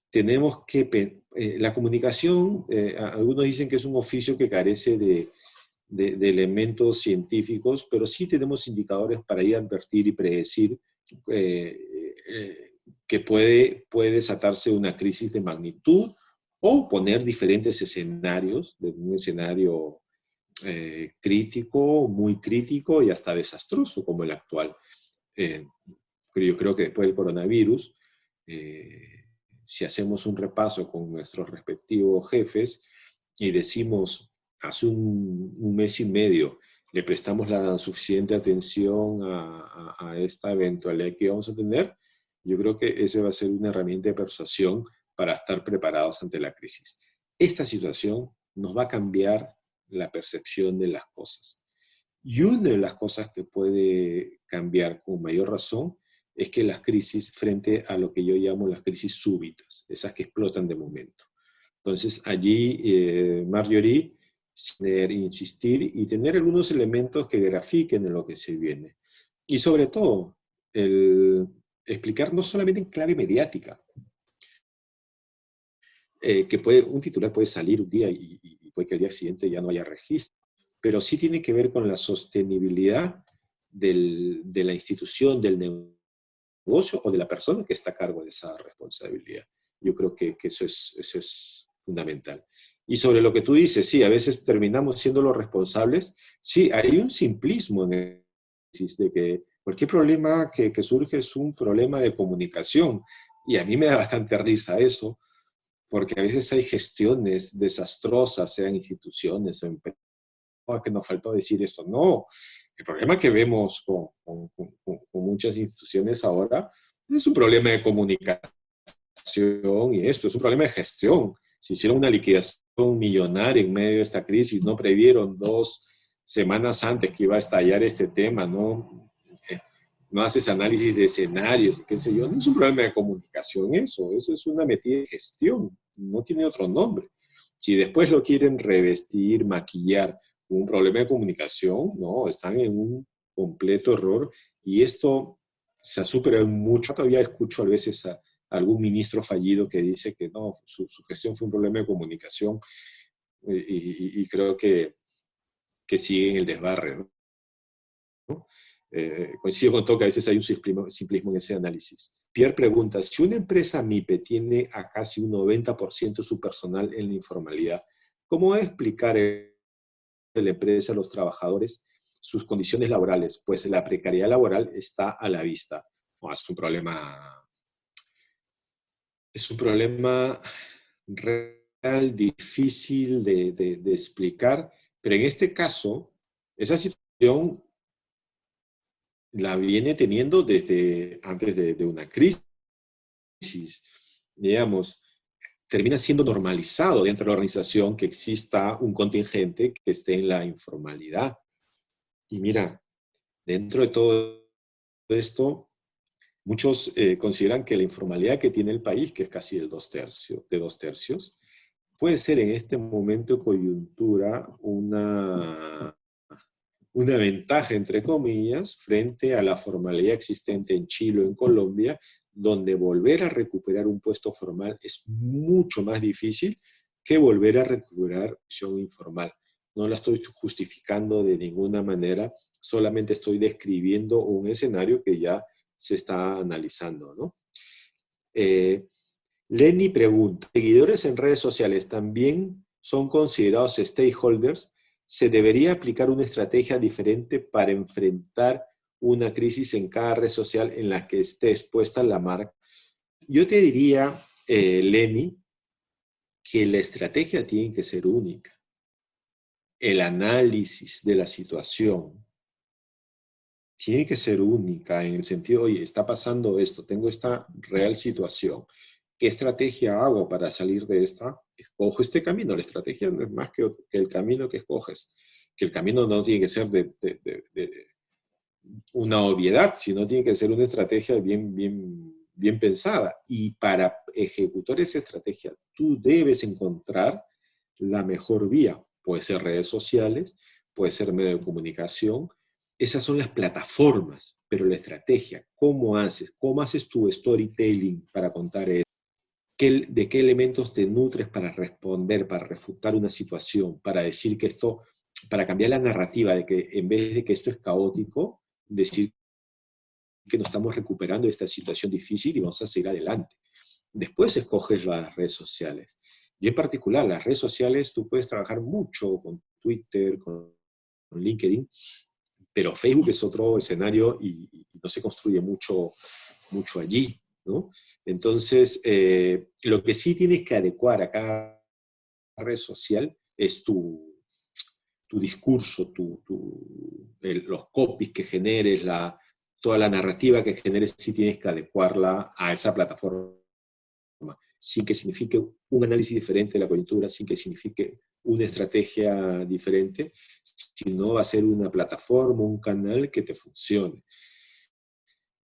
tenemos que... la comunicación, algunos dicen que es un oficio que carece de elementos científicos, pero sí tenemos indicadores para ir a advertir y predecir que puede desatarse una crisis de magnitud o poner diferentes escenarios, de un escenario crítico, muy crítico y hasta desastroso como el actual. Yo creo que después del coronavirus, si hacemos un repaso con nuestros respectivos jefes y decimos, hace un mes y medio le prestamos la suficiente atención a esta eventualidad que vamos a tener, yo creo que esa va a ser una herramienta de persuasión para estar preparados ante la crisis. Esta situación nos va a cambiar la percepción de las cosas. Y una de las cosas que puede cambiar con mayor razón es que las crisis, frente a lo que yo llamo las crisis súbitas, esas que explotan de momento. Entonces allí, Marjorie, insistir y tener algunos elementos que grafiquen en lo que se viene. Y sobre todo, explicar no solamente en clave mediática, que un titular puede salir un día y puede que al día siguiente ya no haya registro, pero sí tiene que ver con la sostenibilidad de la institución, del negocio o de la persona que está a cargo de esa responsabilidad. Yo creo que eso es fundamental. Y sobre lo que tú dices, sí, a veces terminamos siendo los responsables. Sí, hay un simplismo en el de que cualquier problema que surge es un problema de comunicación. Y a mí me da bastante risa eso, porque a veces hay gestiones desastrosas, sean instituciones o empresas, que nos faltó decir esto. No, el problema que vemos con muchas instituciones ahora es un problema de comunicación y esto es un problema de gestión. Si hicieron una liquidación millonaria en medio de esta crisis, no previeron 2 semanas antes que iba a estallar este tema, no haces análisis de escenarios, qué sé yo, no es un problema de comunicación eso es una metida de gestión, no tiene otro nombre. Si después lo quieren revestir, maquillar, un problema de comunicación, no, están en un completo error y esto se ha superado mucho. Todavía escucho a veces a algún ministro fallido que dice que no, su gestión fue un problema de comunicación y creo que sigue en el desbarre, ¿no? Coincido con todo que a veces hay un simplismo en ese análisis. Pierre pregunta, si una empresa MIPE tiene a casi un 90% de su personal en la informalidad, ¿cómo explicar la empresa a los trabajadores sus condiciones laborales? Pues la precariedad laboral está a la vista. Es un problema real, difícil de explicar, pero en este caso, esa situación la viene teniendo desde antes de una crisis, digamos, termina siendo normalizado dentro de la organización que exista un contingente que esté en la informalidad. Y mira, dentro de todo esto, muchos consideran que la informalidad que tiene el país, que es casi de 2/3, puede ser en este momento de coyuntura una ventaja, entre comillas, frente a la formalidad existente en Chile o en Colombia, donde volver a recuperar un puesto formal es mucho más difícil que volver a recuperar posición informal. No la estoy justificando de ninguna manera, solamente estoy describiendo un escenario que ya se está analizando, ¿no? Lenny pregunta, ¿seguidores en redes sociales también son considerados stakeholders? ¿Se debería aplicar una estrategia diferente para enfrentar una crisis en cada red social en la que esté expuesta la marca? Yo te diría, Lenny, que la estrategia tiene que ser única. el análisis de la situación tiene que ser única en el sentido, oye, está pasando esto, tengo esta real situación. ¿Qué estrategia hago para salir de esta? Escojo este camino. La estrategia no es más que el camino que escoges. Que el camino no tiene que ser de una obviedad, sino tiene que ser una estrategia bien pensada. Y para ejecutar esa estrategia, tú debes encontrar la mejor vía. Puede ser redes sociales, puede ser medio de comunicación. Esas son las plataformas, pero la estrategia, ¿cómo haces? ¿Cómo haces tu storytelling para contar eso? ¿De qué elementos te nutres para responder, para refutar una situación, para decir que esto, para cambiar la narrativa de que en vez de que esto es caótico, decir que nos estamos recuperando de esta situación difícil y vamos a seguir adelante? Después escoges las redes sociales. Y en particular, las redes sociales, tú puedes trabajar mucho con Twitter, con LinkedIn, pero Facebook es otro escenario y no se construye mucho allí, ¿no? Entonces, lo que sí tienes que adecuar a cada red social es tu discurso, los copies que generes, toda la narrativa que generes, sí tienes que adecuarla a esa plataforma, sin que signifique un análisis diferente de la coyuntura, sin que signifique una estrategia diferente, sino va a ser una plataforma, un canal que te funcione.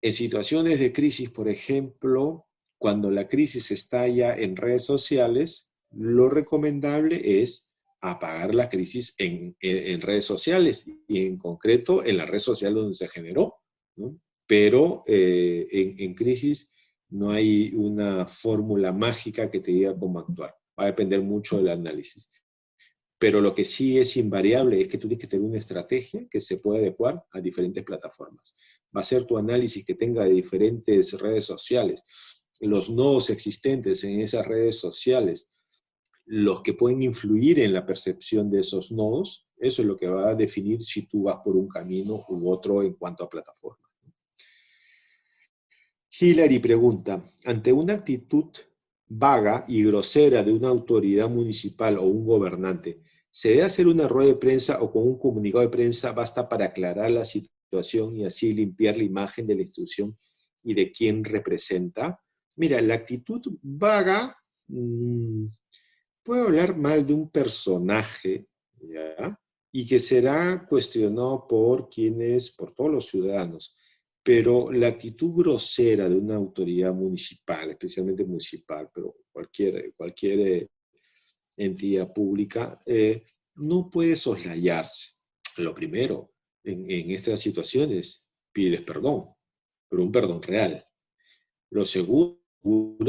En situaciones de crisis, por ejemplo, cuando la crisis estalla en redes sociales, lo recomendable es apagar la crisis en redes sociales y en concreto en la red social donde se generó, ¿no? Pero en crisis no hay una fórmula mágica que te diga cómo actuar. Va a depender mucho del análisis. Pero lo que sí es invariable es que tú tienes que tener una estrategia que se pueda adecuar a diferentes plataformas. Va a ser tu análisis que tenga de diferentes redes sociales, los nodos existentes en esas redes sociales, los que pueden influir en la percepción de esos nodos. Eso es lo que va a definir si tú vas por un camino u otro en cuanto a plataforma. Hilary pregunta, ante una actitud vaga y grosera de una autoridad municipal o un gobernante, ¿se debe hacer una rueda de prensa o con un comunicado de prensa basta para aclarar la situación y así limpiar la imagen de la institución y de quien representa? Mira, la actitud vaga, puede hablar mal de un personaje, ¿ya? Y que será cuestionado por quienes, por todos los ciudadanos. Pero la actitud grosera de una autoridad municipal, especialmente municipal, pero cualquier entidad pública, no puede soslayarse. Lo primero, en estas situaciones, pides perdón, pero un perdón real. Lo segundo,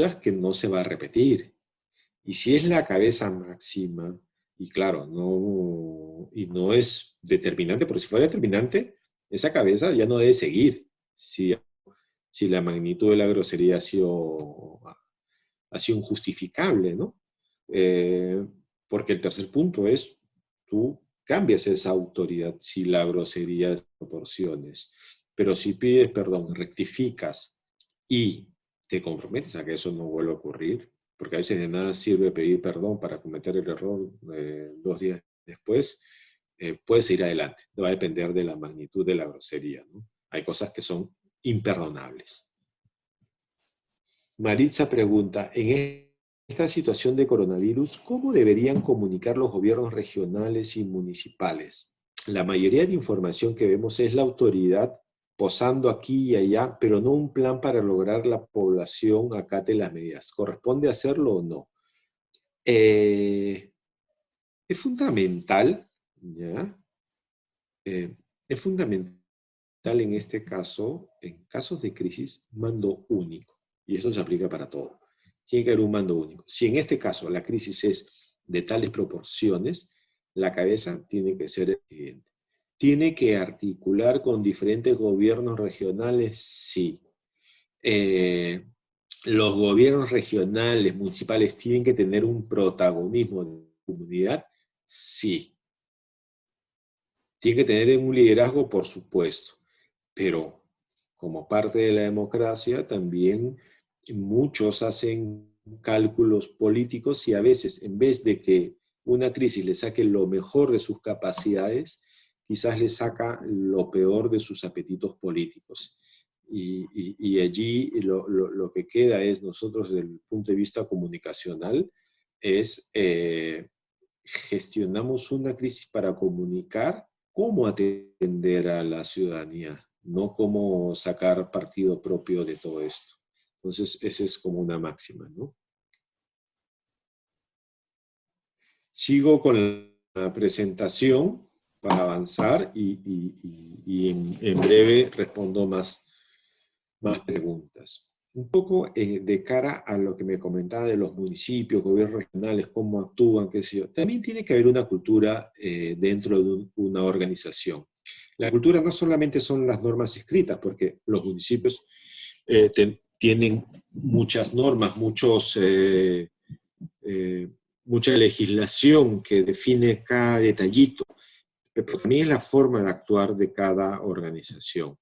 es que no se va a repetir. Y si es la cabeza máxima, y claro, no es determinante, pero si fuera determinante, esa cabeza ya no debe seguir. Si la magnitud de la grosería ha sido injustificable, ¿no? Porque el tercer punto es, tú cambias esa autoridad si la grosería es proporciones. Pero si pides perdón, rectificas y te comprometes a que eso no vuelva a ocurrir, porque a veces de nada sirve pedir perdón para cometer el error 2 días después, puedes ir adelante. Va a depender de la magnitud de la grosería, ¿no? Hay cosas que son imperdonables. Maritza pregunta, en esta situación de coronavirus, ¿cómo deberían comunicar los gobiernos regionales y municipales? La mayoría de información que vemos es la autoridad posando aquí y allá, pero no un plan para lograr la población acate las medidas. ¿Corresponde hacerlo o no? Es fundamental, ¿ya? Es fundamental en este caso, en casos de crisis, mando único. Y eso se aplica para todo. Tiene que haber un mando único. Si en este caso la crisis es de tales proporciones, la cabeza tiene que ser el siguiente. ¿Tiene que articular con diferentes gobiernos regionales? Sí. Los gobiernos regionales, municipales, tienen que tener un protagonismo en la comunidad? Sí. Tienen que tener un liderazgo, por supuesto. Pero como parte de la democracia también muchos hacen cálculos políticos y a veces en vez de que una crisis le saque lo mejor de sus capacidades, quizás le saca lo peor de sus apetitos políticos. Y allí lo que queda es, nosotros desde el punto de vista comunicacional, es gestionamos una crisis para comunicar cómo atender a la ciudadanía, no cómo sacar partido propio de todo esto. Entonces, esa es como una máxima, ¿no? Sigo con la presentación para avanzar y en breve respondo más preguntas. Un poco de cara a lo que me comentaba de los municipios, gobiernos regionales, cómo actúan, qué sé yo. También tiene que haber una cultura dentro de una organización. La cultura no solamente son las normas escritas, porque los municipios tienen muchas normas, mucha legislación que define cada detallito, pero también es la forma de actuar de cada organización.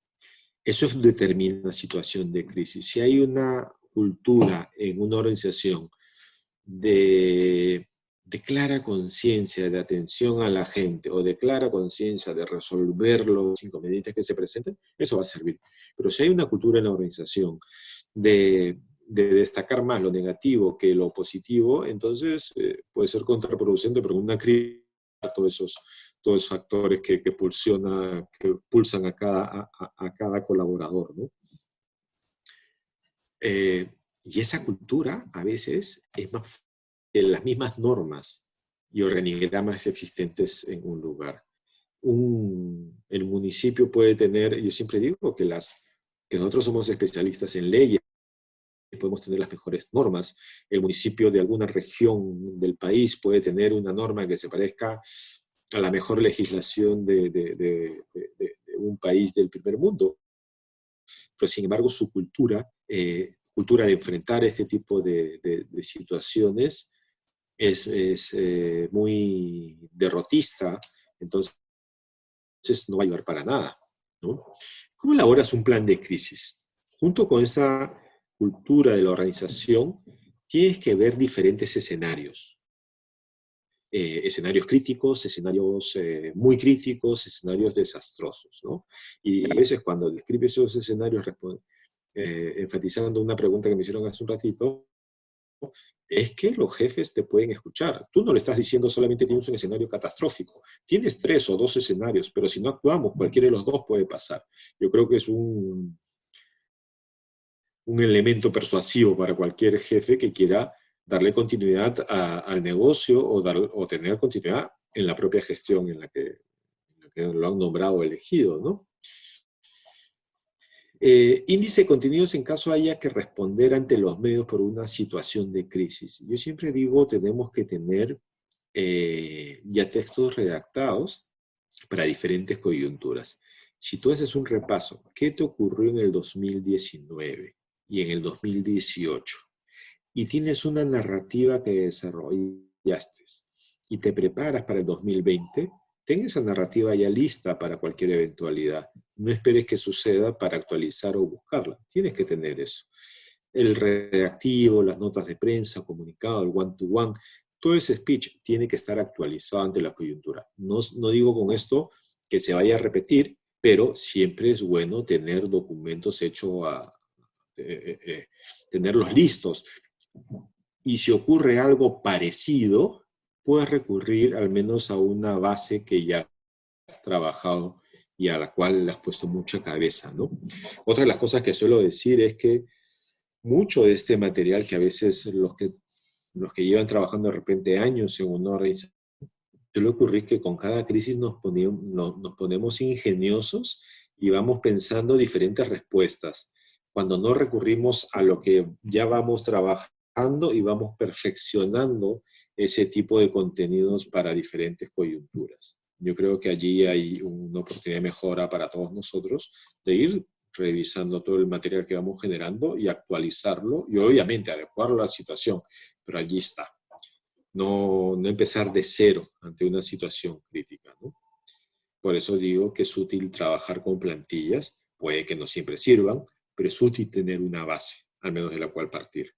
Eso determina una situación de crisis. Si hay una cultura en una organización de clara conciencia de atención a la gente o de clara conciencia de resolver los inconvenientes que se presenten, eso va a servir. Pero si hay una cultura en la organización de destacar más lo negativo que lo positivo, entonces puede ser contraproducente, pero una crisis, todos esos factores que pulsan a cada colaborador, ¿no? Y esa cultura a veces es más que las mismas normas y organigramas existentes en un lugar. El municipio puede tener, yo siempre digo que nosotros somos especialistas en leyes, podemos tener las mejores normas. El municipio de alguna región del país puede tener una norma que se parezca a la mejor legislación de un país del primer mundo, pero sin embargo su cultura de enfrentar este tipo de situaciones es muy derrotista, entonces no va a ayudar para nada, ¿no? ¿Cómo elaboras un plan de crisis? Junto con esa cultura de la organización, tienes que ver diferentes escenarios. Escenarios críticos, escenarios muy críticos, escenarios desastrosos, ¿no? Y a veces cuando describes esos escenarios, enfatizando una pregunta que me hicieron hace un ratito, es que los jefes te pueden escuchar. Tú no le estás diciendo solamente tienes un escenario catastrófico. Tienes 3 o 2 escenarios, pero si no actuamos, cualquiera de los 2 puede pasar. Yo creo que es un elemento persuasivo para cualquier jefe que quiera darle continuidad al negocio o tener continuidad en la propia gestión en la que lo han nombrado o elegido, ¿no? Índice de contenidos en caso haya que responder ante los medios por una situación de crisis. Yo siempre digo, tenemos que tener ya textos redactados para diferentes coyunturas. Si tú haces un repaso, ¿qué te ocurrió en el 2019 y en el 2018? Y tienes una narrativa que desarrollaste y te preparas para el 2020, ten esa narrativa ya lista para cualquier eventualidad. No esperes que suceda para actualizar o buscarla. Tienes que tener eso. El redactivo, las notas de prensa, comunicado, el one-to-one, todo ese speech tiene que estar actualizado ante la coyuntura. No digo con esto que se vaya a repetir, pero siempre es bueno tener documentos hechos tenerlos listos. Y si ocurre algo parecido, puedes recurrir al menos a una base que ya has trabajado y a la cual le has puesto mucha cabeza, ¿no? Otra de las cosas que suelo decir es que mucho de este material que a veces los que llevan trabajando de repente años en una organización, suele ocurrir que con cada crisis nos ponemos ingeniosos y vamos pensando diferentes respuestas, cuando no recurrimos a lo que ya vamos trabajando y vamos perfeccionando ese tipo de contenidos para diferentes coyunturas. Yo creo que allí hay una oportunidad de mejora para todos nosotros de ir revisando todo el material que vamos generando y actualizarlo y obviamente adecuarlo a la situación, pero allí está. No empezar de cero ante una situación crítica, ¿no? Por eso digo que es útil trabajar con plantillas, puede que no siempre sirvan, pero es útil tener una base, al menos de la cual partir.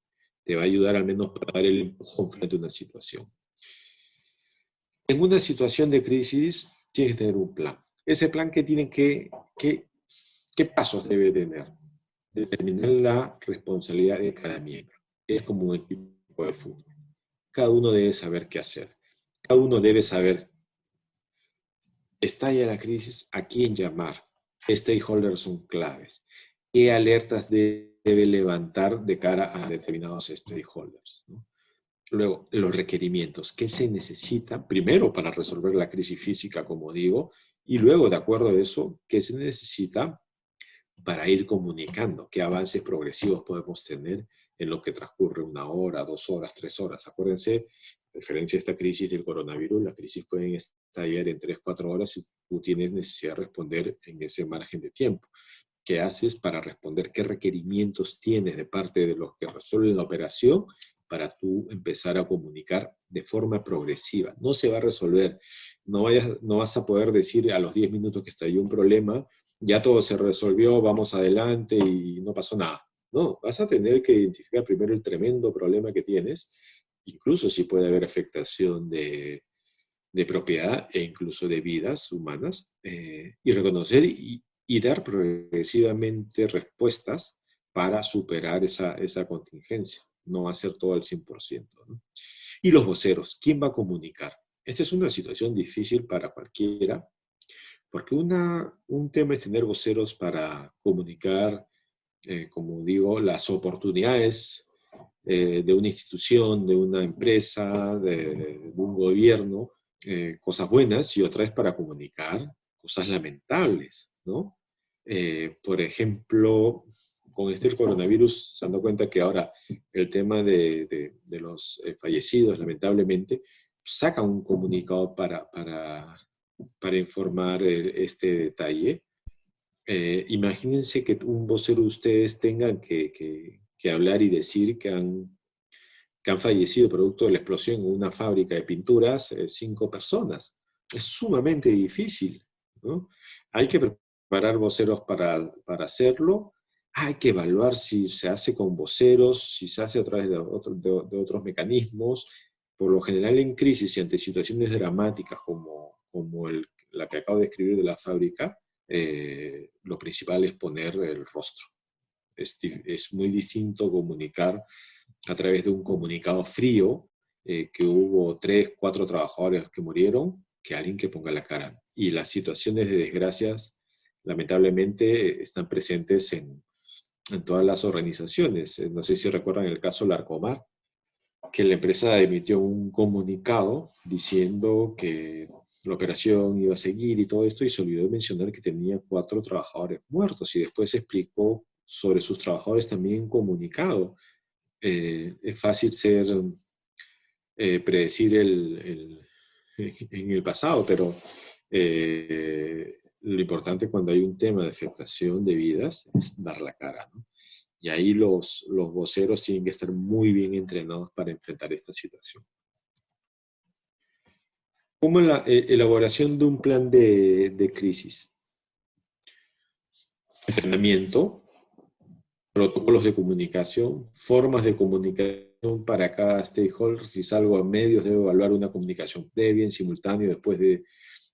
Te va a ayudar al menos para dar el empujón frente a una situación. En una situación de crisis tienes que tener un plan. Ese plan que tiene ¿qué pasos debe tener? Determinar la responsabilidad de cada miembro. Es como un equipo de fútbol. Cada uno debe saber qué hacer. Cada uno debe saber, estalla la crisis, a quién llamar. Stakeholders son claves. ¿Qué alertas debe levantar de cara a determinados stakeholders? ¿No? Luego, los requerimientos. ¿Qué se necesita? Primero, para resolver la crisis física, como digo, y luego, de acuerdo a eso, ¿qué se necesita para ir comunicando? ¿Qué avances progresivos podemos tener en lo que transcurre 1 hora, 2 horas, 3 horas? Acuérdense, a diferencia de esta crisis del coronavirus, las crisis pueden estallar en 3, 4 horas y tú tienes necesidad de responder en ese margen de tiempo. ¿Qué haces para responder? ¿Qué requerimientos tienes de parte de los que resuelven la operación para tú empezar a comunicar de forma progresiva? No se va a resolver. No vas a poder decir a los 10 minutos que estalló un problema, ya todo se resolvió, vamos adelante y no pasó nada. No, vas a tener que identificar primero el tremendo problema que tienes, incluso si puede haber afectación de propiedad e incluso de vidas humanas, y reconocer y dar progresivamente respuestas para superar esa contingencia. No hacer todo al 100%, ¿no? Y los voceros, ¿quién va a comunicar? Esta es una situación difícil para cualquiera, porque un tema es tener voceros para comunicar, como digo, las oportunidades de una institución, de una empresa, de un gobierno, cosas buenas, y otra es para comunicar cosas lamentables, ¿no? Por ejemplo, con el coronavirus, se han dado cuenta que ahora el tema de los fallecidos, lamentablemente, saca un comunicado para informar este detalle. Imagínense que un vocero de ustedes tengan que hablar y decir que han fallecido producto de la explosión en una fábrica de pinturas 5 personas. Es sumamente difícil, ¿no? Hay que preparar voceros para hacerlo. Hay que evaluar si se hace con voceros, si se hace a través de otros mecanismos. Por lo general, en crisis y ante situaciones dramáticas como la que acabo de describir de la fábrica, lo principal es poner el rostro. Es muy distinto comunicar a través de un comunicado frío, que hubo 3, 4 trabajadores que murieron, que alguien que ponga la cara. Y las situaciones de desgracias, lamentablemente, están presentes en todas las organizaciones. No sé si recuerdan el caso Larcomar, que la empresa emitió un comunicado diciendo que la operación iba a seguir y todo esto, y se olvidó de mencionar que tenía 4 trabajadores muertos, y después explicó sobre sus trabajadores también comunicado. Es fácil predecir en el pasado, pero lo importante cuando hay un tema de afectación de vidas es dar la cara, ¿no? Y ahí los voceros tienen que estar muy bien entrenados para enfrentar esta situación. ¿Cómo es la elaboración de un plan de crisis? Entrenamiento, protocolos de comunicación, formas de comunicación para cada stakeholder. Si salgo a medios, debo evaluar una comunicación previa, en simultáneo,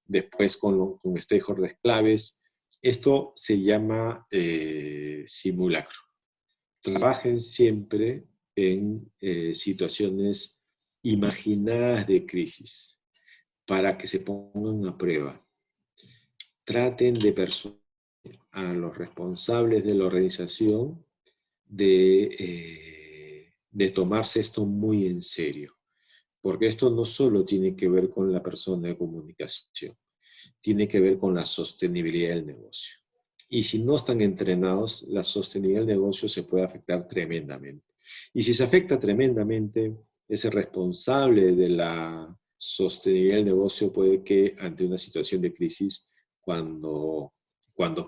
después con stakeholders claves. Esto se llama simulacro. Trabajen siempre en situaciones imaginadas de crisis para que se pongan a prueba. Traten de persuadir a los responsables de la organización de tomarse esto muy en serio, porque esto no solo tiene que ver con la persona de comunicación, tiene que ver con la sostenibilidad del negocio. Y si no están entrenados, la sostenibilidad del negocio se puede afectar tremendamente. Y si se afecta tremendamente, ese responsable de la sostenibilidad del negocio puede que ante una situación de crisis, cuando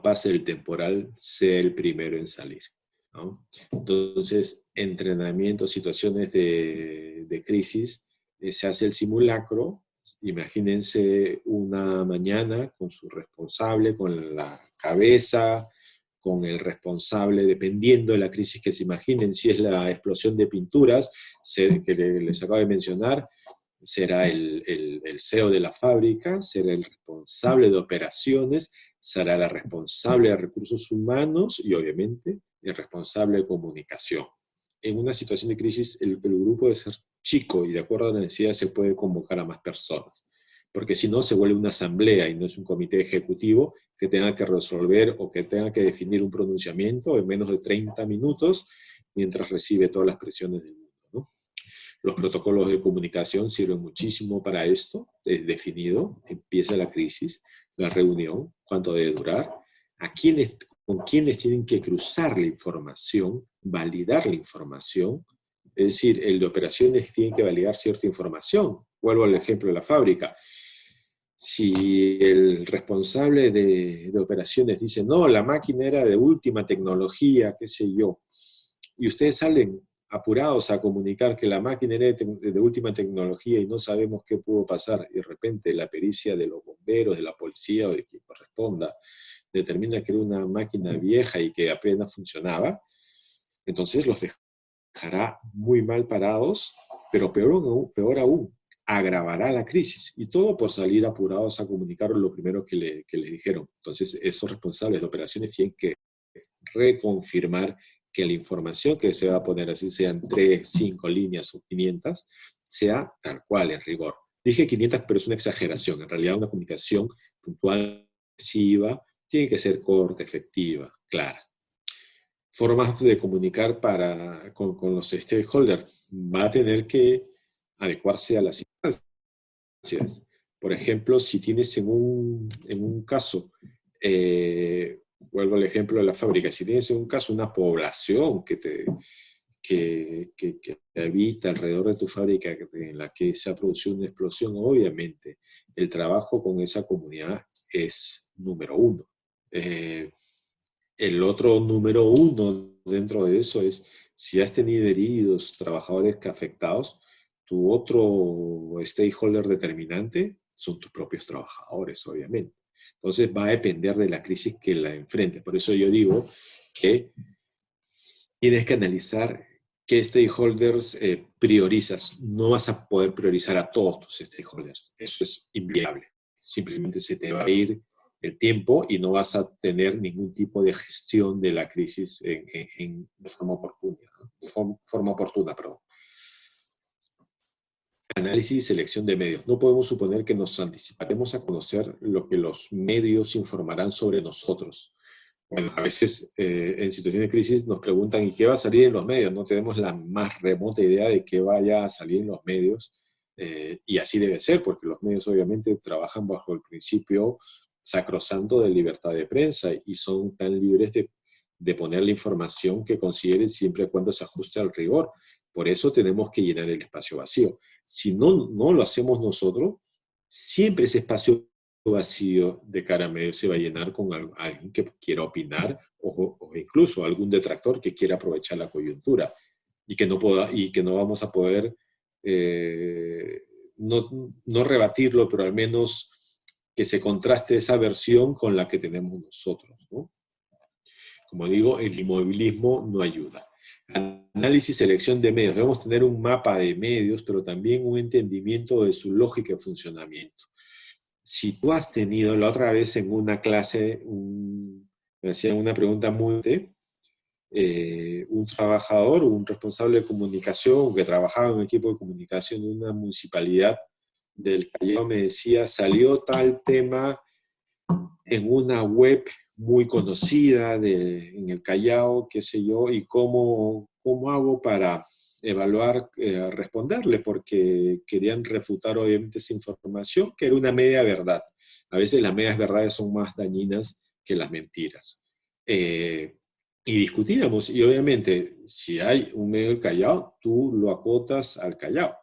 pase el temporal, sea el primero en salir, ¿no? Entonces, entrenamiento, situaciones de crisis, se hace el simulacro. Imagínense una mañana con su responsable, con la cabeza, con el responsable, dependiendo de la crisis que se imaginen. Si es la explosión de pinturas que les acabo de mencionar, será el CEO de la fábrica, será el responsable de operaciones, será la responsable de recursos humanos y obviamente el responsable de comunicación. En una situación de crisis, el grupo debe ser chico y de acuerdo a la necesidad se puede convocar a más personas. Porque si no, se vuelve una asamblea y no es un comité ejecutivo que tenga que resolver o que tenga que definir un pronunciamiento en menos de 30 minutos mientras recibe todas las presiones del mundo, ¿no? Los protocolos de comunicación sirven muchísimo para esto. Es definido, empieza la crisis, la reunión, cuánto debe durar, con quiénes tienen que cruzar la información, validar la información. Es decir, el de operaciones tiene que validar cierta información. Vuelvo al ejemplo de la fábrica. Si el responsable de operaciones dice, no, la máquina era de última tecnología, qué sé yo, y ustedes salen apurados a comunicar que la máquina era de última tecnología y no sabemos qué pudo pasar, y de repente la pericia de los bomberos, de la policía o de quien corresponda, determina que era una máquina vieja y que apenas funcionaba, entonces los dejará muy mal parados, pero peor aún, agravará la crisis, y todo por salir apurados a comunicar lo primero que les dijeron. Entonces, esos responsables de operaciones tienen que reconfirmar que la información que se va a poner, así sean 3, 5 líneas o 500, sea tal cual en rigor. Dije 500, pero es una exageración. En realidad, una comunicación puntual, masiva, tiene que ser corta, efectiva, clara. Formas de comunicar con los stakeholders. Va a tener que adecuarse a las circunstancias. Por ejemplo, si tienes en un caso, vuelvo al ejemplo de la fábrica, si tienes en un caso una población que habita alrededor de tu fábrica en la que se ha producido una explosión, obviamente el trabajo con esa comunidad es número uno. El otro número uno dentro de eso es, si has tenido heridos, trabajadores afectados, tu otro stakeholder determinante son tus propios trabajadores, obviamente. Entonces va a depender de la crisis que la enfrentes. Por eso yo digo que tienes que analizar qué stakeholders priorizas. No vas a poder priorizar a todos tus stakeholders. Eso es inviable. Simplemente se te va a ir el tiempo y no vas a tener ningún tipo de gestión de la crisis de forma oportuna. ¿No? De forma oportuna, perdón. Análisis y selección de medios. No podemos suponer que nos anticiparemos a conocer lo que los medios informarán sobre nosotros. Bueno, a veces en situaciones de crisis nos preguntan ¿y qué va a salir en los medios? No tenemos la más remota idea de qué vaya a salir en los medios y así debe ser, porque los medios obviamente trabajan bajo el principio sacrosanto de libertad de prensa y son tan libres de poner la información que consideren siempre y cuando se ajuste al rigor. Por eso tenemos que llenar el espacio vacío. Si no lo hacemos nosotros, siempre ese espacio vacío de cara a medio se va a llenar con alguien que quiera opinar o incluso algún detractor que quiera aprovechar la coyuntura y que no vamos a poder no rebatirlo, pero al menos que se contraste esa versión con la que tenemos nosotros, ¿no? Como digo, el inmovilismo no ayuda. Análisis y selección de medios. Debemos tener un mapa de medios, pero también un entendimiento de su lógica de funcionamiento. Si tú has tenido, la otra vez en una clase, me hacían una pregunta muy un trabajador, un responsable de comunicación que trabajaba en un equipo de comunicación de una municipalidad del Callao me decía, salió tal tema en una web muy conocida en el Callao, qué sé yo, y cómo hago para evaluar, responderle, porque querían refutar obviamente esa información, que era una media verdad. A veces las medias verdades son más dañinas que las mentiras. Y discutíamos, y obviamente, si hay un medio del Callao, tú lo acotas al Callao.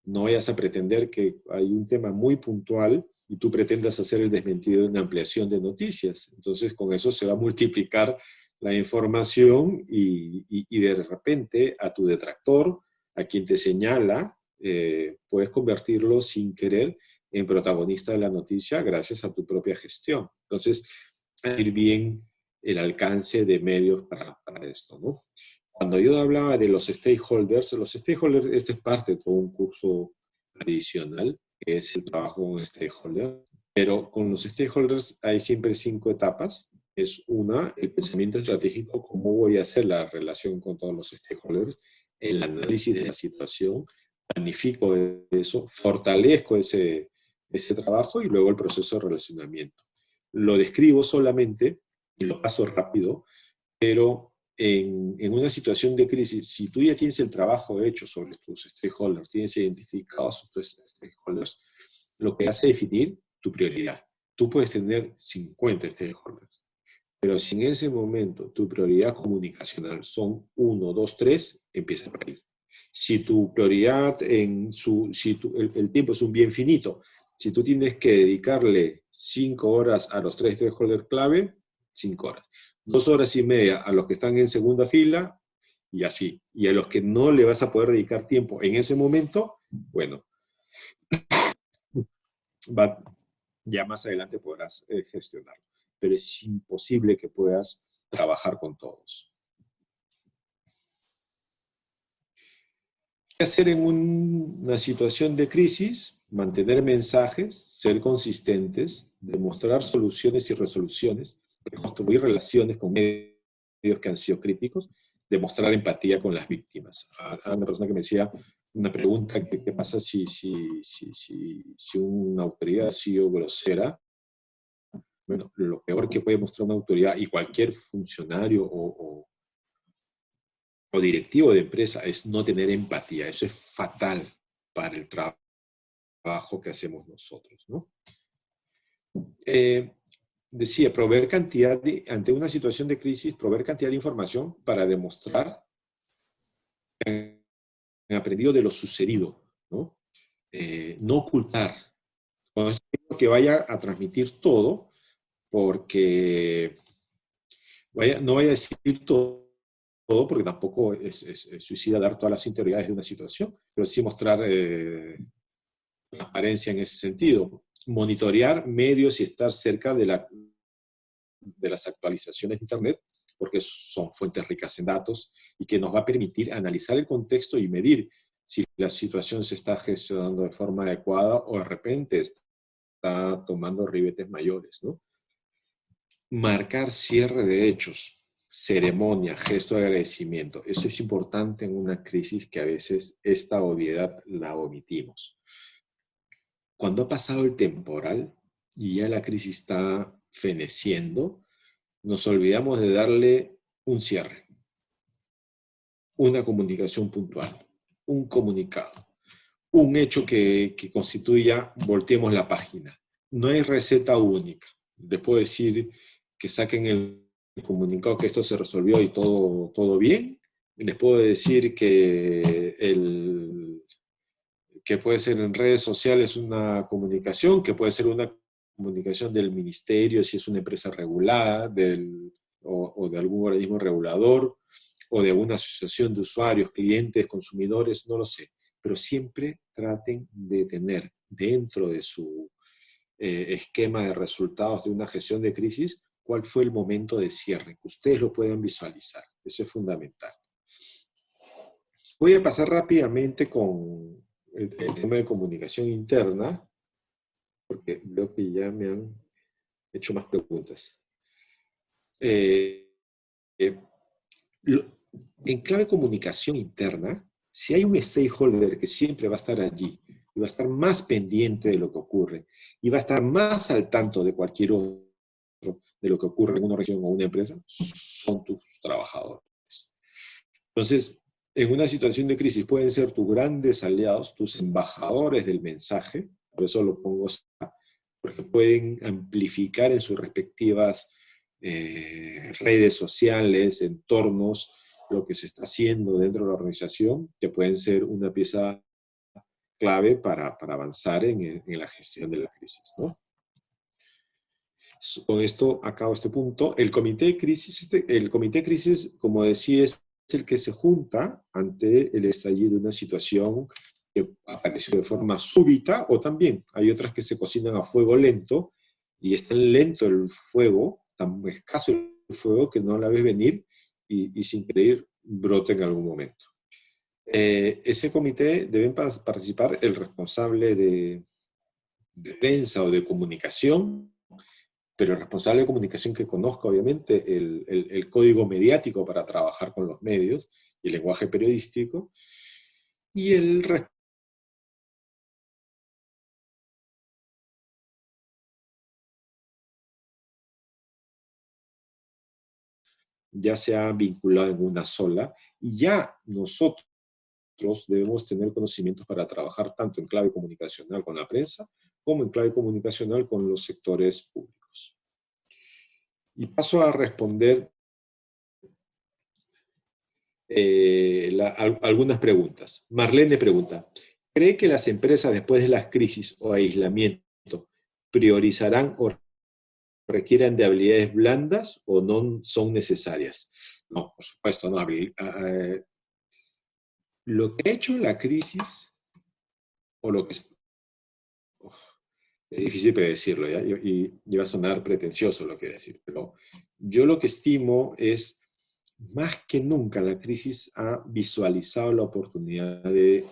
No vayas a pretender que hay un tema muy puntual y tú pretendas hacer el desmentido de una ampliación de noticias. Entonces, con eso se va a multiplicar la información y de repente a tu detractor, a quien te señala, puedes convertirlo sin querer en protagonista de la noticia gracias a tu propia gestión. Entonces, ir bien el alcance de medios para esto, ¿no? Cuando yo hablaba de los stakeholders, esto es parte de todo un curso tradicional, que es el trabajo con stakeholders. Pero con los stakeholders hay siempre 5 etapas. Es una, el pensamiento estratégico, cómo voy a hacer la relación con todos los stakeholders, el análisis de la situación, planifico eso, fortalezco ese trabajo y luego el proceso de relacionamiento. Lo describo solamente y lo paso rápido, pero en una situación de crisis, si tú ya tienes el trabajo hecho sobre tus stakeholders, tienes identificados tus stakeholders, lo que hace definir tu prioridad. Tú puedes tener 50 stakeholders, pero si en ese momento tu prioridad comunicacional son 1, 2, 3, empieza por ahí. Si tu prioridad, el tiempo es un bien finito, si tú tienes que dedicarle 5 horas a los 3 stakeholders clave, 5 horas. 2 horas y media a los que están en segunda fila, y así. Y a los que no le vas a poder dedicar tiempo en ese momento, bueno, ya más adelante podrás gestionarlo. Pero es imposible que puedas trabajar con todos. ¿Qué hacer en una situación de crisis? Mantener mensajes, ser consistentes, demostrar soluciones y resoluciones, construir relaciones con medios que han sido críticos, demostrar empatía con las víctimas. A una persona que me decía una pregunta, ¿qué pasa si una autoridad ha sido grosera? Bueno, lo peor que puede mostrar una autoridad y cualquier funcionario o directivo de empresa es no tener empatía. Eso es fatal para el trabajo que hacemos nosotros, ¿no? Decía, ante una situación de crisis, proveer cantidad de información para demostrar que han aprendido de lo sucedido, ¿no? No ocultar. Cuando esto digo que vaya a transmitir todo, porque no vaya a decir todo, porque tampoco es suicida dar todas las interioridades de una situación, pero sí mostrar transparencia en ese sentido. Monitorear medios y estar cerca de las actualizaciones de Internet, porque son fuentes ricas en datos y que nos va a permitir analizar el contexto y medir si la situación se está gestionando de forma adecuada o de repente está tomando ribetes mayores, ¿no? Marcar cierre de hechos, ceremonia, gesto de agradecimiento. Eso es importante en una crisis que a veces esta obviedad la omitimos. Cuando ha pasado el temporal y ya la crisis está feneciendo, nos olvidamos de darle un cierre, una comunicación puntual, un comunicado, un hecho que constituya, volteemos la página. No hay receta única. Les puedo decir que saquen el comunicado que esto se resolvió y todo bien. Les puedo decir que que puede ser en redes sociales una comunicación, que puede ser una comunicación del ministerio si es una empresa regulada o de algún organismo regulador o de una asociación de usuarios, clientes, consumidores, no lo sé. Pero siempre traten de tener dentro de su esquema de resultados de una gestión de crisis cuál fue el momento de cierre, que ustedes lo puedan visualizar. Eso es fundamental. Voy a pasar rápidamente con el tema de comunicación interna, porque veo que ya me han hecho más preguntas. En clave comunicación interna, si hay un stakeholder que siempre va a estar allí, y va a estar más pendiente de lo que ocurre, y va a estar más al tanto de cualquier otro, de lo que ocurre en una región o una empresa, son tus trabajadores. Entonces, en una situación de crisis pueden ser tus grandes aliados, tus embajadores del mensaje, por eso lo pongo, porque pueden amplificar en sus respectivas redes sociales, entornos, lo que se está haciendo dentro de la organización, que pueden ser una pieza clave para avanzar en la gestión de la crisis, ¿no? Con esto acabo este punto. El comité de crisis, como decía, es el que se junta ante el estallido de una situación que apareció de forma súbita, o también hay otras que se cocinan a fuego lento, y es tan lento el fuego, tan escaso el fuego, que no la ves venir y sin querer brota en algún momento. Ese comité deben participar el responsable de prensa o de comunicación, pero el responsable de comunicación que conozca, obviamente, el código mediático para trabajar con los medios y el lenguaje periodístico, y el ya se ha vinculado en una sola, y ya nosotros debemos tener conocimientos para trabajar tanto en clave comunicacional con la prensa, como en clave comunicacional con los sectores públicos. Y paso a responder algunas preguntas. Marlene pregunta, ¿cree que las empresas después de las crisis o aislamiento priorizarán o requieran de habilidades blandas o no son necesarias? No, por supuesto, no. Lo que ha hecho la crisis, o lo que es difícil predecirlo, ¿ya? Y va a sonar pretencioso lo que voy a decir, pero yo lo que estimo es, más que nunca la crisis ha visualizado la oportunidad de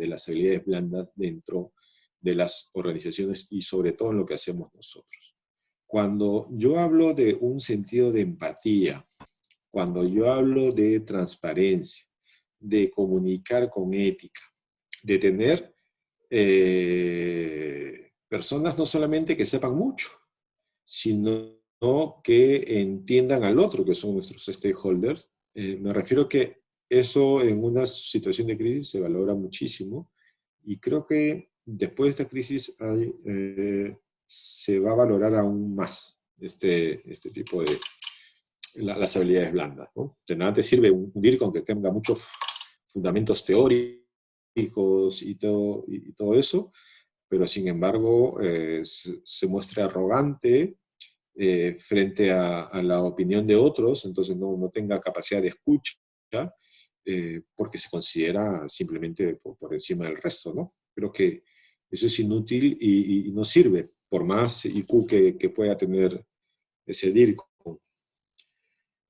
las habilidades blandas dentro de las organizaciones y sobre todo en lo que hacemos nosotros. Cuando yo hablo de un sentido de empatía, cuando yo hablo de transparencia, de comunicar con ética, de tener personas no solamente que sepan mucho, sino que entiendan al otro, que son nuestros stakeholders. Me refiero que eso en una situación de crisis se valora muchísimo y creo que después de esta crisis se va a valorar aún más este tipo de las habilidades blandas, ¿no? De nada te sirve un DIRCOM con que tenga muchos fundamentos teóricos y todo eso, pero sin embargo se muestra arrogante frente a la opinión de otros, entonces no tenga capacidad de escucha, porque se considera simplemente por encima del resto, ¿no? Creo que eso es inútil y no sirve, por más IQ que pueda tener ese DIRCOM.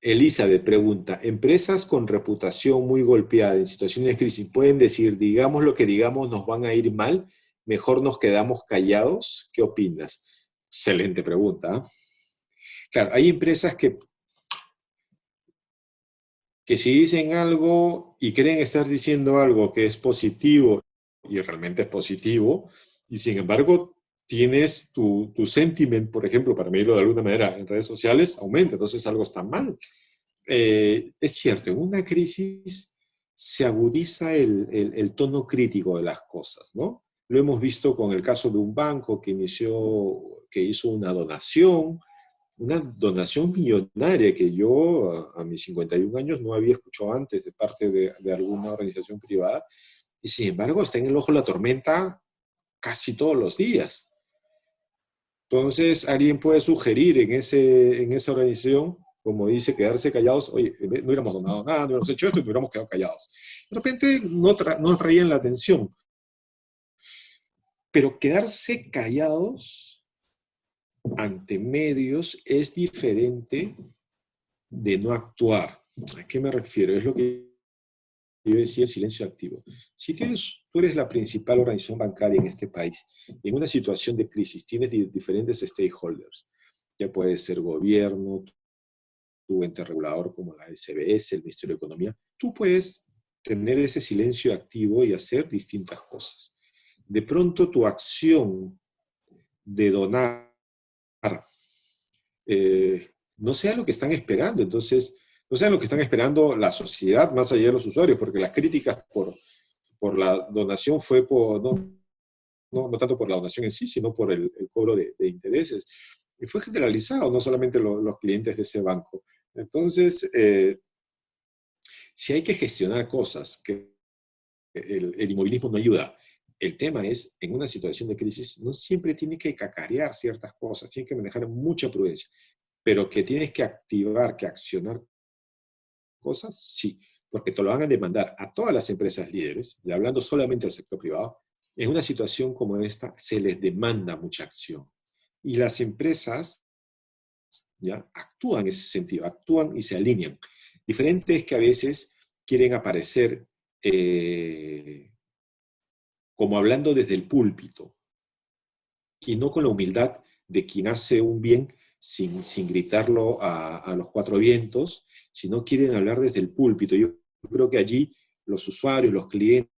Elizabeth pregunta, ¿empresas con reputación muy golpeada en situaciones de crisis pueden decir, digamos lo que digamos, nos van a ir mal, mejor nos quedamos callados? ¿Qué opinas? Excelente pregunta. Claro, hay empresas que si dicen algo y creen estar diciendo algo que es positivo y realmente es positivo, y sin embargo tienes tu sentiment, por ejemplo, para medirlo de alguna manera en redes sociales, aumenta, entonces algo está mal. Es cierto, en una crisis se agudiza el tono crítico de las cosas, ¿no? Lo hemos visto con el caso de un banco que hizo una donación millonaria que yo a mis 51 años no había escuchado antes de parte de alguna organización privada, y sin embargo está en el ojo de la tormenta casi todos los días. Entonces, alguien puede sugerir en esa organización, como dice, quedarse callados, oye, no hubiéramos donado nada, no hubiéramos hecho esto y no hubiéramos quedado callados. De repente no atraían la atención, pero quedarse callados ante medios es diferente de no actuar. ¿A qué me refiero? Es lo que yo decía, el silencio activo. Si tú eres la principal organización bancaria en este país, en una situación de crisis, tienes diferentes stakeholders, ya puede ser gobierno, tu ente regulador como la SBS, el Ministerio de Economía, tú puedes tener ese silencio activo y hacer distintas cosas. De pronto tu acción de donar no sea lo que están esperando, entonces no sea lo que están esperando la sociedad más allá de los usuarios, porque las críticas por la donación fue no tanto por la donación en sí, sino por el cobro de intereses. Y fue generalizado, no solamente los clientes de ese banco. Entonces, si hay que gestionar cosas, que el inmovilismo no ayuda. El tema es, en una situación de crisis, no siempre tiene que cacarear ciertas cosas, tiene que manejar mucha prudencia, pero que tienes que activar, que accionar cosas, sí, porque te lo van a demandar a todas las empresas líderes, y hablando solamente del sector privado, en una situación como esta se les demanda mucha acción. Y las empresas ya actúan en ese sentido, actúan y se alinean. Diferente es que a veces quieren aparecer como hablando desde el púlpito, y no con la humildad de quien hace un bien sin gritarlo a los cuatro vientos, sino quieren hablar desde el púlpito. Yo creo que allí los usuarios, los clientes,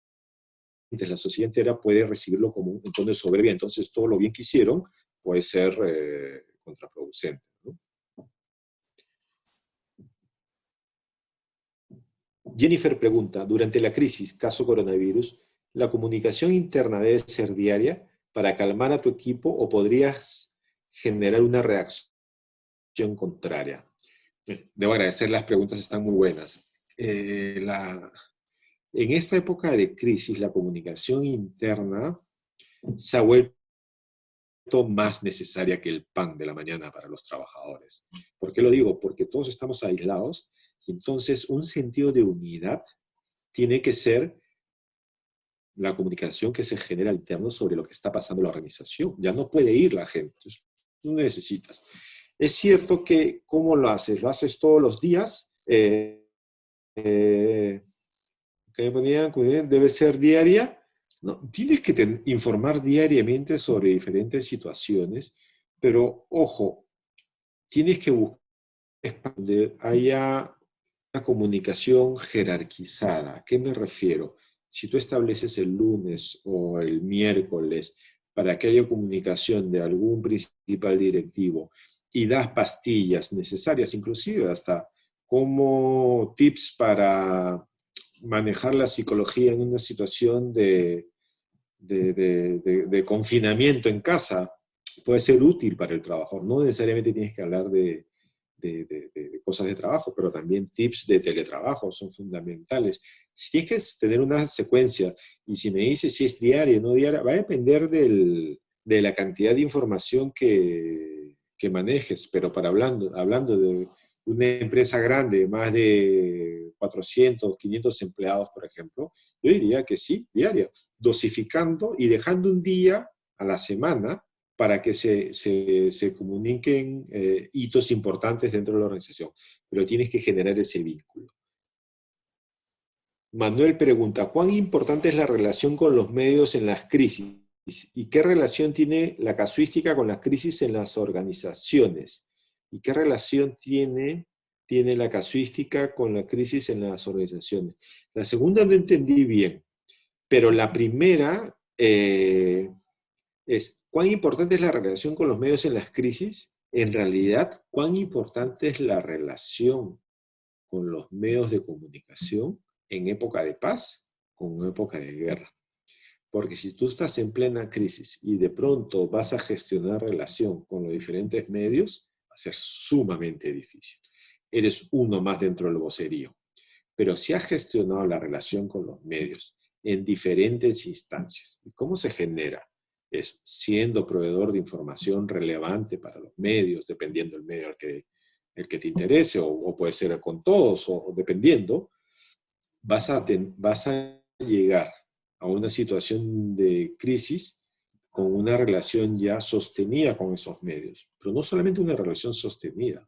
la sociedad entera puede recibirlo como un tono de soberbia, entonces todo lo bien que hicieron puede ser contraproducente, ¿no? Jennifer pregunta, durante la crisis, caso coronavirus, ¿la comunicación interna debe ser diaria para calmar a tu equipo o podrías generar una reacción contraria? Debo agradecer, las preguntas están muy buenas. En esta época de crisis, la comunicación interna se ha vuelto más necesaria que el pan de la mañana para los trabajadores. ¿Por qué lo digo? Porque todos estamos aislados y entonces un sentido de unidad tiene que ser la comunicación que se genera al interno sobre lo que está pasando en la organización. Ya no puede ir la gente. Entonces, tú necesitas. Es cierto que, ¿cómo lo haces? ¿Lo haces todos los días? Que ponían, debe ser diaria. No, tienes que informar diariamente sobre diferentes situaciones, pero ojo, tienes que buscar donde haya una comunicación jerarquizada. ¿A qué me refiero? Si tú estableces el lunes o el miércoles para que haya comunicación de algún principal directivo y das pastillas necesarias, inclusive hasta como tips para manejar la psicología en una situación de confinamiento en casa, puede ser útil para el trabajador. No necesariamente tienes que hablar de cosas de trabajo, pero también tips de teletrabajo son fundamentales. Si tienes que tener una secuencia, y si me dices si es diaria o no diaria, va a depender de la cantidad de información que manejes, pero hablando de una empresa grande, más de 400, 500 empleados, por ejemplo, yo diría que sí, diaria, dosificando y dejando un día a la semana para que se comuniquen hitos importantes dentro de la organización. Pero tienes que generar ese vínculo. Manuel pregunta, ¿cuán importante es la relación con los medios en las crisis? ¿Y qué relación tiene la casuística con las crisis en las organizaciones? ¿Y qué relación tiene la casuística con la crisis en las organizaciones? La segunda no entendí bien, pero la primera es, ¿cuán importante es la relación con los medios en las crisis? En realidad, ¿cuán importante es la relación con los medios de comunicación en época de paz con época de guerra? Porque si tú estás en plena crisis y de pronto vas a gestionar relación con los diferentes medios, va a ser sumamente difícil. Eres uno más dentro del vocerío. Pero si has gestionado la relación con los medios en diferentes instancias, ¿cómo se genera? Es siendo proveedor de información relevante para los medios, dependiendo del medio el que te interese, o puede ser con todos, o dependiendo, vas a llegar a una situación de crisis con una relación ya sostenida con esos medios. Pero no solamente una relación sostenida.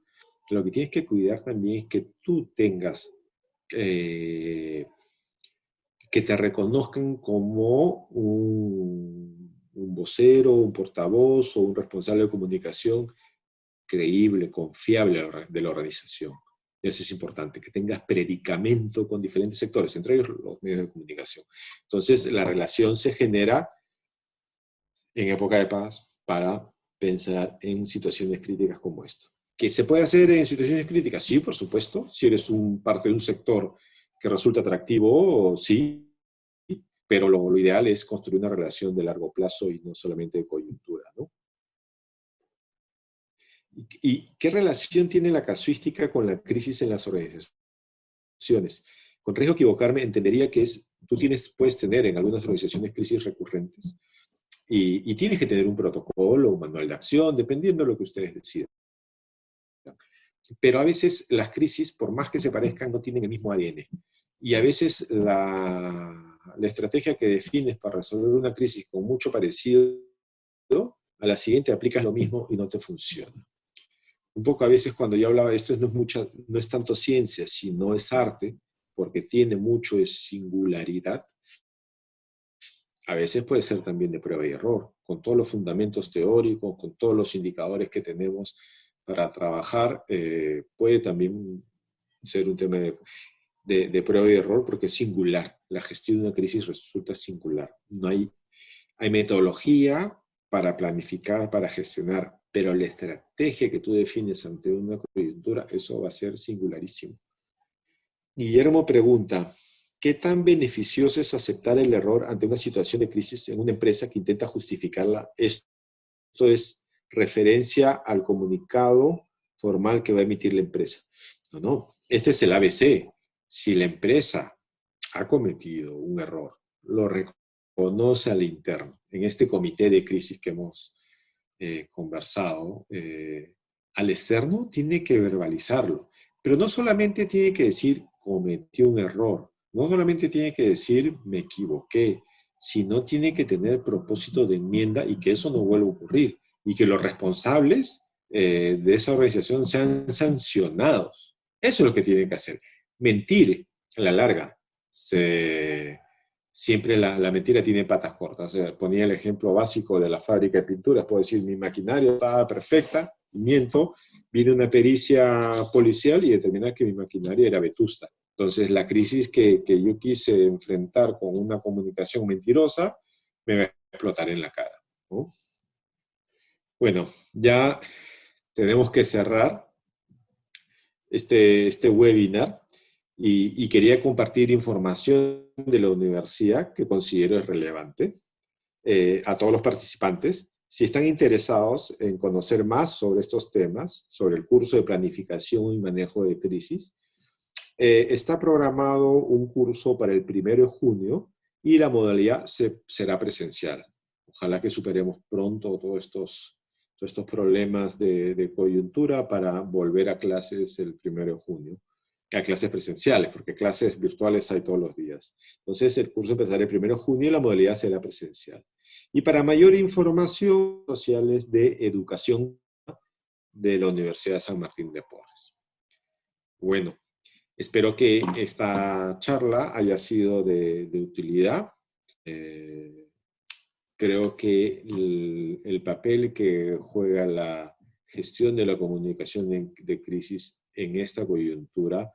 Lo que tienes que cuidar también es que tú tengas, que te reconozcan como un vocero, un portavoz o un responsable de comunicación creíble, confiable de la organización. Eso es importante, que tengas predicamento con diferentes sectores, entre ellos los medios de comunicación. Entonces, la relación se genera en época de paz para pensar en situaciones críticas como esta. ¿Qué se puede hacer en situaciones críticas? Sí, por supuesto. Si eres parte de un sector que resulta atractivo, sí, pero lo ideal es construir una relación de largo plazo y no solamente de coyuntura, ¿no? ¿Y qué relación tiene la casuística con la crisis en las organizaciones? Con riesgo de equivocarme, entendería que puedes tener en algunas organizaciones crisis recurrentes y tienes que tener un protocolo, un manual de acción, dependiendo de lo que ustedes decidan. Pero a veces las crisis, por más que se parezcan, no tienen el mismo ADN. Y a veces la estrategia que defines para resolver una crisis con mucho parecido, a la siguiente aplicas lo mismo y no te funciona. Un poco a veces cuando yo hablaba de esto no es tanto ciencia, sino es arte, porque tiene mucho de singularidad, a veces puede ser también de prueba y error, con todos los fundamentos teóricos, con todos los indicadores que tenemos para trabajar, puede también ser un tema de prueba y error porque es singular. La gestión de una crisis resulta singular. No hay metodología para planificar, para gestionar, pero la estrategia que tú defines ante una coyuntura, eso va a ser singularísimo. Guillermo pregunta, ¿qué tan beneficioso es aceptar el error ante una situación de crisis en una empresa que intenta justificarla? Esto es referencia al comunicado formal que va a emitir la empresa. No, este es el ABC. Si la empresa ha cometido un error, lo reconoce al interno, en este comité de crisis que hemos conversado, al externo tiene que verbalizarlo. Pero no solamente tiene que decir cometió un error, no solamente tiene que decir me equivoqué, sino tiene que tener propósito de enmienda y que eso no vuelva a ocurrir y que los responsables de esa organización sean sancionados. Eso es lo que tienen que hacer. Mentir a la larga. Siempre la mentira tiene patas cortas. O sea, ponía el ejemplo básico de la fábrica de pinturas. Puedo decir, mi maquinaria estaba perfecta, miento, viene una pericia policial y determina que mi maquinaria era vetusta. Entonces, la crisis que yo quise enfrentar con una comunicación mentirosa me va a explotar en la cara, ¿no? Bueno, ya tenemos que cerrar este webinar y quería compartir información de la universidad que considero es relevante a todos los participantes. Si están interesados en conocer más sobre estos temas, sobre el curso de planificación y manejo de crisis, está programado un curso para el 1 de junio y la modalidad será presencial. Ojalá que superemos pronto todos estos problemas de coyuntura para volver a clases el 1 de junio. A clases presenciales, porque clases virtuales hay todos los días. Entonces, el curso empezará el 1 de junio y la modalidad será presencial. Y para mayor información, sociales de educación de la Universidad de San Martín de Porres. Bueno, espero que esta charla haya sido de utilidad. Creo que el papel que juega la gestión de la comunicación de crisis en esta coyuntura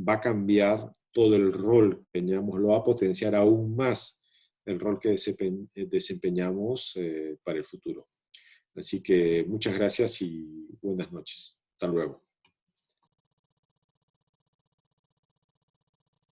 va a cambiar todo el rol que desempeñamos, lo va a potenciar aún más el rol que desempeñamos para el futuro. Así que muchas gracias y buenas noches. Hasta luego.